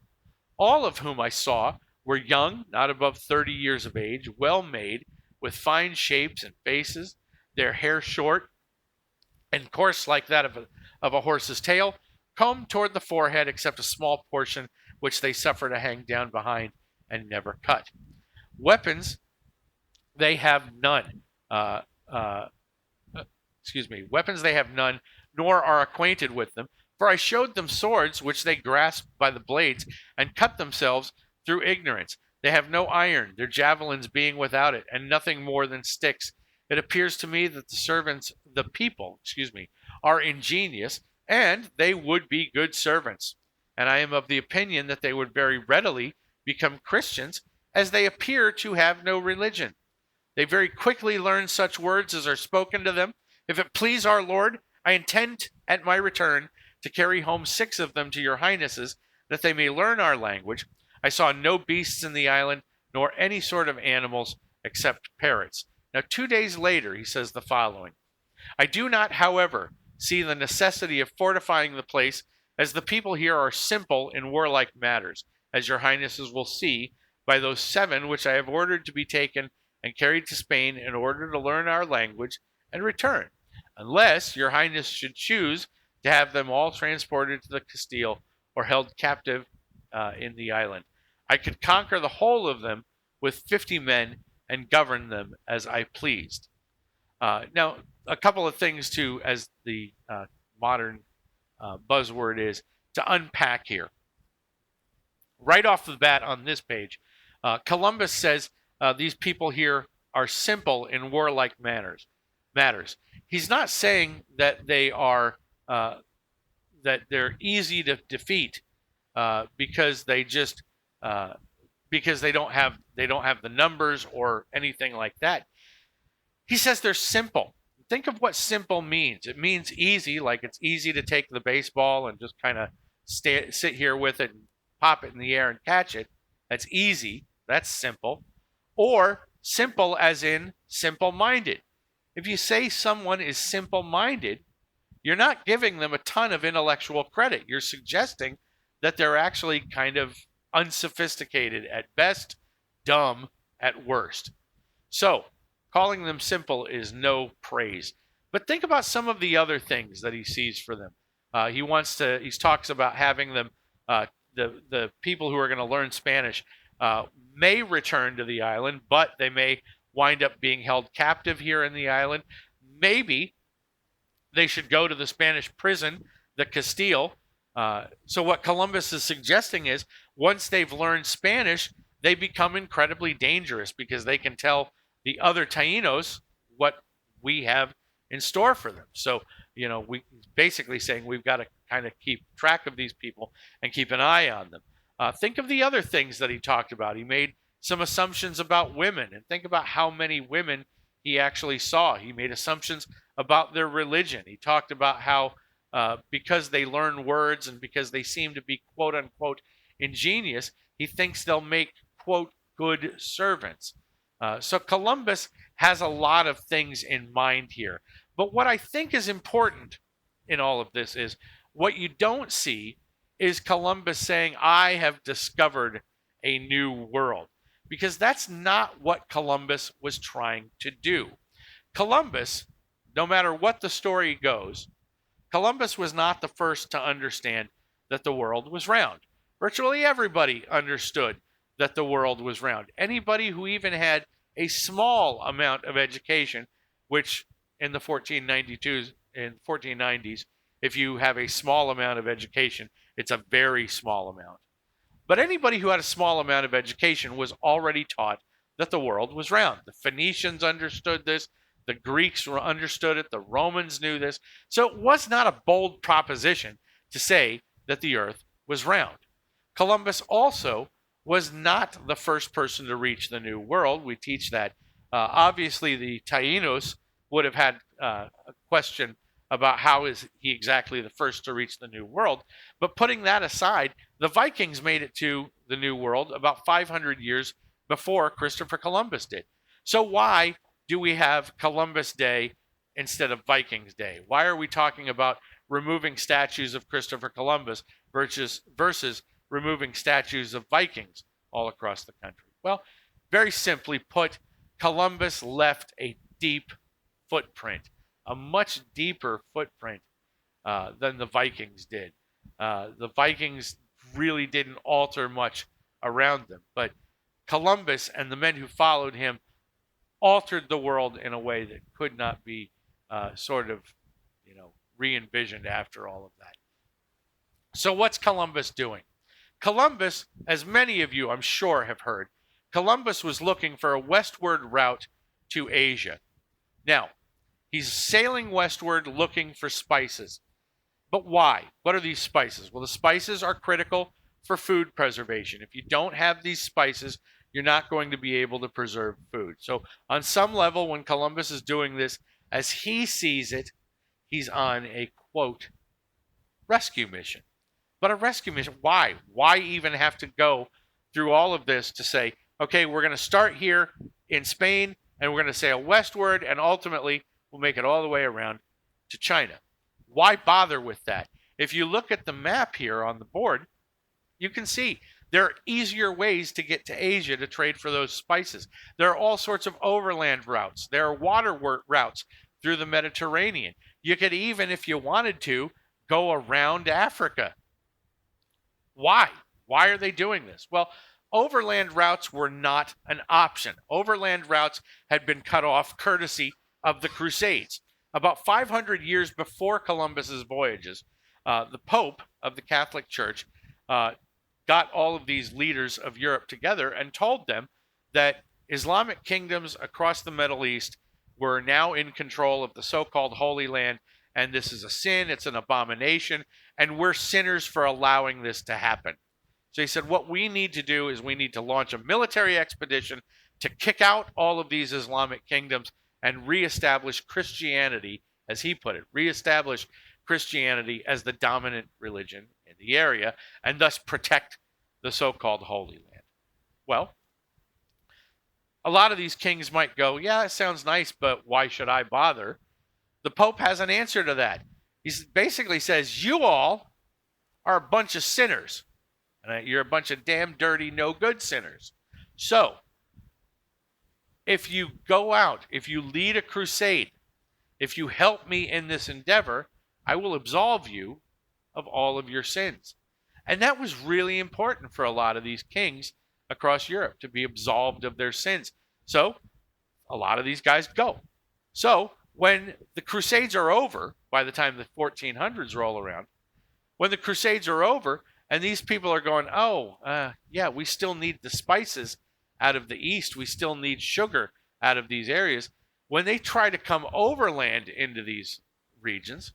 All of whom I saw were young, not above 30 years of age, well made, with fine shapes and faces, their hair short and coarse like that of a horse's tail, combed toward the forehead except a small portion which they suffer to hang down behind and never cut. Weapons they have none. Weapons they have none, nor are acquainted with them. For I showed them swords which they grasped by the blades and cut themselves through ignorance. They have no iron, their javelins being without it, and nothing more than sticks. It appears to me that the people, are ingenious, and they would be good servants. And I am of the opinion that they would very readily become Christians, as they appear to have no religion. They very quickly learn such words as are spoken to them. If it please our Lord, I intend at my return to carry home 6 of them to your highnesses, that they may learn our language. I saw no beasts in the island, nor any sort of animals except parrots. Now 2 days later, he says the following. I do not, however, see the necessity of fortifying the place, as the people here are simple in warlike matters, as your highnesses will see by those 7 which I have ordered to be taken and carried to Spain in order to learn our language and return, unless your highness should choose to have them all transported to the Castile or held captive in the island. I could conquer the whole of them with 50 men and govern them as I pleased. Now, a couple of things too, as the modern buzzword is, to unpack here. Right off the bat on this page, Columbus says these people here are simple in warlike matters. He's not saying that they are that they're easy to defeat because they just because they don't have the numbers or anything like that. He says they're simple. Think of what simple means. It means easy, like it's easy to take the baseball and just kind of sit here with it and pop it in the air and catch it. That's easy. That's simple. Or simple as in simple-minded. If you say someone is simple-minded, you're not giving them a ton of intellectual credit. You're suggesting that they're actually kind of unsophisticated at best, dumb at worst. So, calling them simple is no praise. But think about some of the other things that he sees for them. He talks about having them, the people who are going to learn Spanish may return to the island, but they may wind up being held captive here in the island. Maybe They should go to the Spanish prison, the Castile. So what Columbus is suggesting is once they've learned Spanish, they become incredibly dangerous because they can tell the other Taínos what we have in store for them. So, we basically saying we've got to kind of keep track of these people and keep an eye on them. Think of the other things that he talked about. He made some assumptions about women, and think about how many women he actually saw. He made assumptions about their religion. He talked about how because they learn words and because they seem to be quote unquote ingenious, he thinks they'll make quote good servants. So Columbus has a lot of things in mind here. But what I think is important in all of this is what you don't see is Columbus saying, I have discovered a new world, because that's not what Columbus was trying to do. Columbus, no matter what the story goes, Columbus was not the first to understand that the world was round. Virtually everybody understood that the world was round. Anybody who even had a small amount of education, which in the 1492s and 1490s, if you have a small amount of education, it's a very small amount. But anybody who had a small amount of education was already taught that the world was round. The Phoenicians understood this. The Greeks understood it. The Romans knew this. So it was not a bold proposition to say that the earth was round. Columbus also was not the first person to reach the New World. We teach that. Obviously, the Taínos would have had a question about how is he exactly the first to reach the New World. But putting that aside, the Vikings made it to the New World about 500 years before Christopher Columbus did. So why do we have Columbus Day instead of Vikings Day? Why are we talking about removing statues of Christopher Columbus versus removing statues of Vikings all across the country? Well, very simply put, Columbus left a deep footprint, a much deeper footprint than the Vikings did. The Vikings really didn't alter much around them, but Columbus and the men who followed him altered the world in a way that could not be re-envisioned after all of that. So what's Columbus doing? Columbus, as many of you I'm sure have heard, Columbus was looking for a westward route to Asia. Now, he's sailing westward looking for spices. But why? What are these spices? Well, the spices are critical for food preservation. If you don't have these spices, you're not going to be able to preserve food. So on some level, when Columbus is doing this, as he sees it, he's on a, quote, rescue mission. But a rescue mission, why? Why even have to go through all of this to say, okay, we're going to start here in Spain, and we're going to sail westward, and ultimately we'll make it all the way around to China. Why bother with that? If you look at the map here on the board, you can see there are easier ways to get to Asia to trade for those spices. There are all sorts of overland routes. There are water routes through the Mediterranean. You could even, if you wanted to, go around Africa. Why? Why are they doing this? Well, overland routes were not an option. Overland routes had been cut off courtesy of the Crusades. About 500 years before Columbus's voyages, the Pope of the Catholic Church got all of these leaders of Europe together and told them that Islamic kingdoms across the Middle East were now in control of the so-called Holy Land, and this is a sin, it's an abomination, and we're sinners for allowing this to happen. So he said, what we need to do is we need to launch a military expedition to kick out all of these Islamic kingdoms and reestablish Christianity, as he put it, reestablish Christianity as the dominant religion in the area, and thus protect the so-called Holy Land. Well, a lot of these kings might go, yeah, it sounds nice, but why should I bother? The Pope has an answer to that. He basically says, you all are a bunch of sinners. And you're a bunch of damn dirty, no good sinners. So, if you go out, if you lead a crusade, if you help me in this endeavor, I will absolve you of all of your sins. And that was really important for a lot of these kings across Europe, to be absolved of their sins. So, a lot of these guys go. So, When the Crusades are over, by the time the 1400s roll around, when the Crusades are over, and these people are going, oh, yeah, we still need the spices out of the East. We still need sugar out of these areas. When they try to come overland into these regions,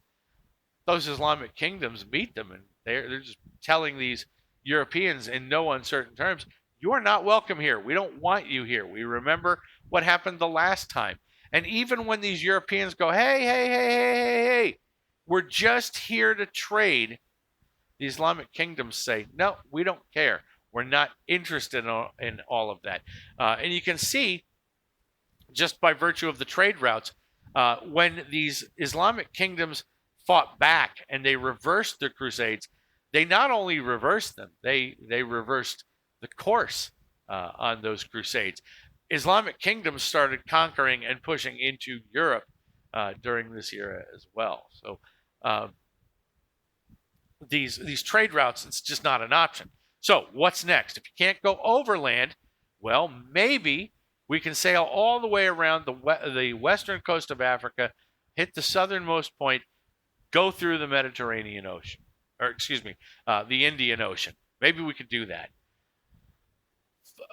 those Islamic kingdoms meet them, and they're just telling these Europeans in no uncertain terms, you are not welcome here. We don't want you here. We remember what happened the last time. And even when these Europeans go, hey, hey, hey, hey, hey, hey, we're just here to trade, the Islamic kingdoms say, no, we don't care. We're not interested in all of that. And you can see, just by virtue of the trade routes, when these Islamic kingdoms fought back and they reversed the Crusades, they not only reversed them, they reversed the course on those Crusades. Islamic kingdoms started conquering and pushing into Europe during this era as well. So these trade routes, it's just not an option. So what's next? If you can't go overland, well, maybe we can sail all the way around the western coast of Africa, hit the southernmost point, go through the Mediterranean Ocean, or excuse me, the Indian Ocean. Maybe we could do that.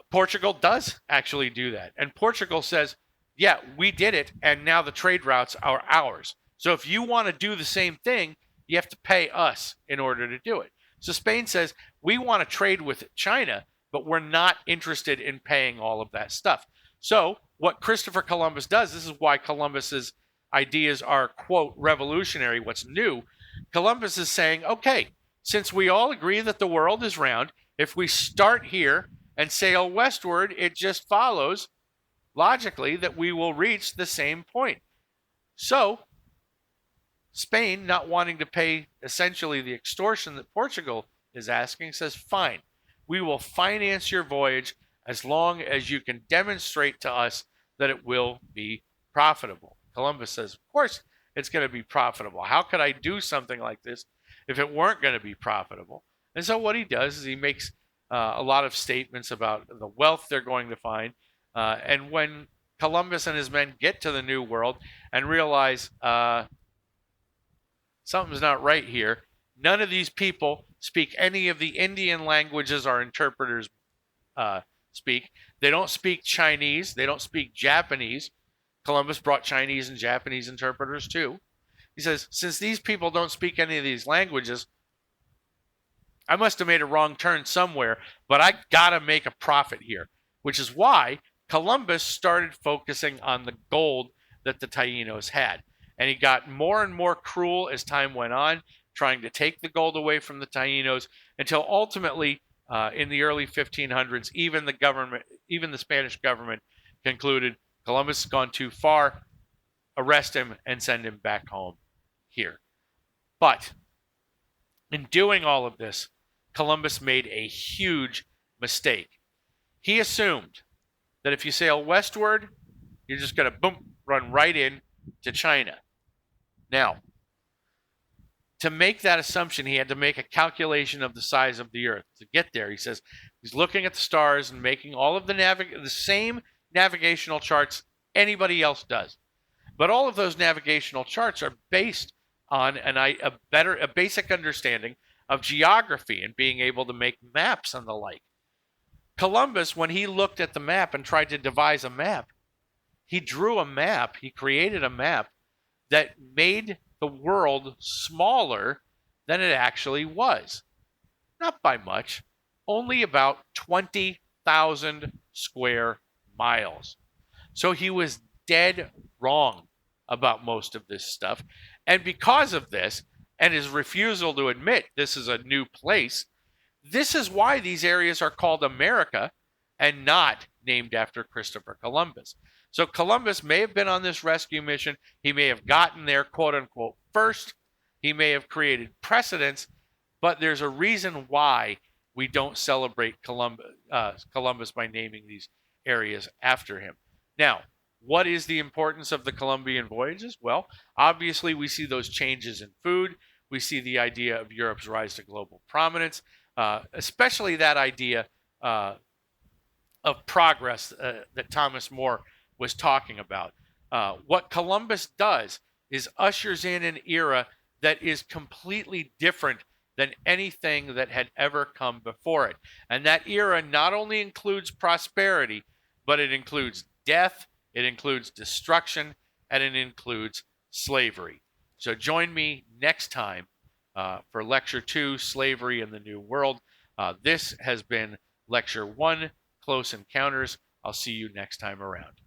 Portugal does actually do that. And Portugal says, yeah, we did it, and now the trade routes are ours. So if you want to do the same thing, you have to pay us in order to do it. So Spain says, we want to trade with China, but we're not interested in paying all of that stuff. So what Christopher Columbus does, this is why Columbus's ideas are, quote, revolutionary, what's new. Columbus is saying, okay, since we all agree that the world is round, if we start here and sail westward, it just follows logically that we will reach the same point. So Spain, not wanting to pay essentially the extortion that Portugal is asking, says, fine, we will finance your voyage as long as you can demonstrate to us that it will be profitable. Columbus says, of course it's going to be profitable. How could I do something like this if it weren't going to be profitable? And so what he does is he makes a lot of statements about the wealth they're going to find. And when Columbus and his men get to the New World and realize something's not right here, none of these people speak any of the Indian languages our interpreters speak. They don't speak Chinese. They don't speak Japanese. Columbus brought Chinese and Japanese interpreters too. He says, since these people don't speak any of these languages, I must have made a wrong turn somewhere, but I gotta make a profit here, which is why Columbus started focusing on the gold that the Taínos had. And he got more and more cruel as time went on, trying to take the gold away from the Taínos, until ultimately, in the early 1500s, even the Spanish government concluded Columbus has gone too far, arrest him and send him back home here. But in doing all of this, Columbus made a huge mistake. He assumed that if you sail westward, you're just going to boom, run right in to China. Now, to make that assumption, he had to make a calculation of the size of the Earth. To get there, he says he's looking at the stars and making all of the same navigational charts anybody else does. But all of those navigational charts are based on a basic understanding of geography and being able to make maps and the like. Columbus, when he looked at the map and tried to devise a map, he drew a map, he created a map that made the world smaller than it actually was. Not by much, only about 20,000 square miles. So he was dead wrong about most of this stuff. And because of this, and his refusal to admit this is a new place, this is why these areas are called America and not named after Christopher Columbus. So Columbus may have been on this rescue mission. He may have gotten there, quote unquote, first. He may have created precedents, but there's a reason why we don't celebrate Columbus by naming these areas after him. Now, what is the importance of the Columbian voyages? Well, obviously we see those changes in food. We see the idea of Europe's rise to global prominence, especially that idea of progress that Thomas More was talking about. What Columbus does is ushers in an era that is completely different than anything that had ever come before it. And that era not only includes prosperity, but it includes death, it includes destruction, and it includes slavery. So join me next time for Lecture 2, Slavery in the New World. This has been Lecture 1, Close Encounters. I'll see you next time around.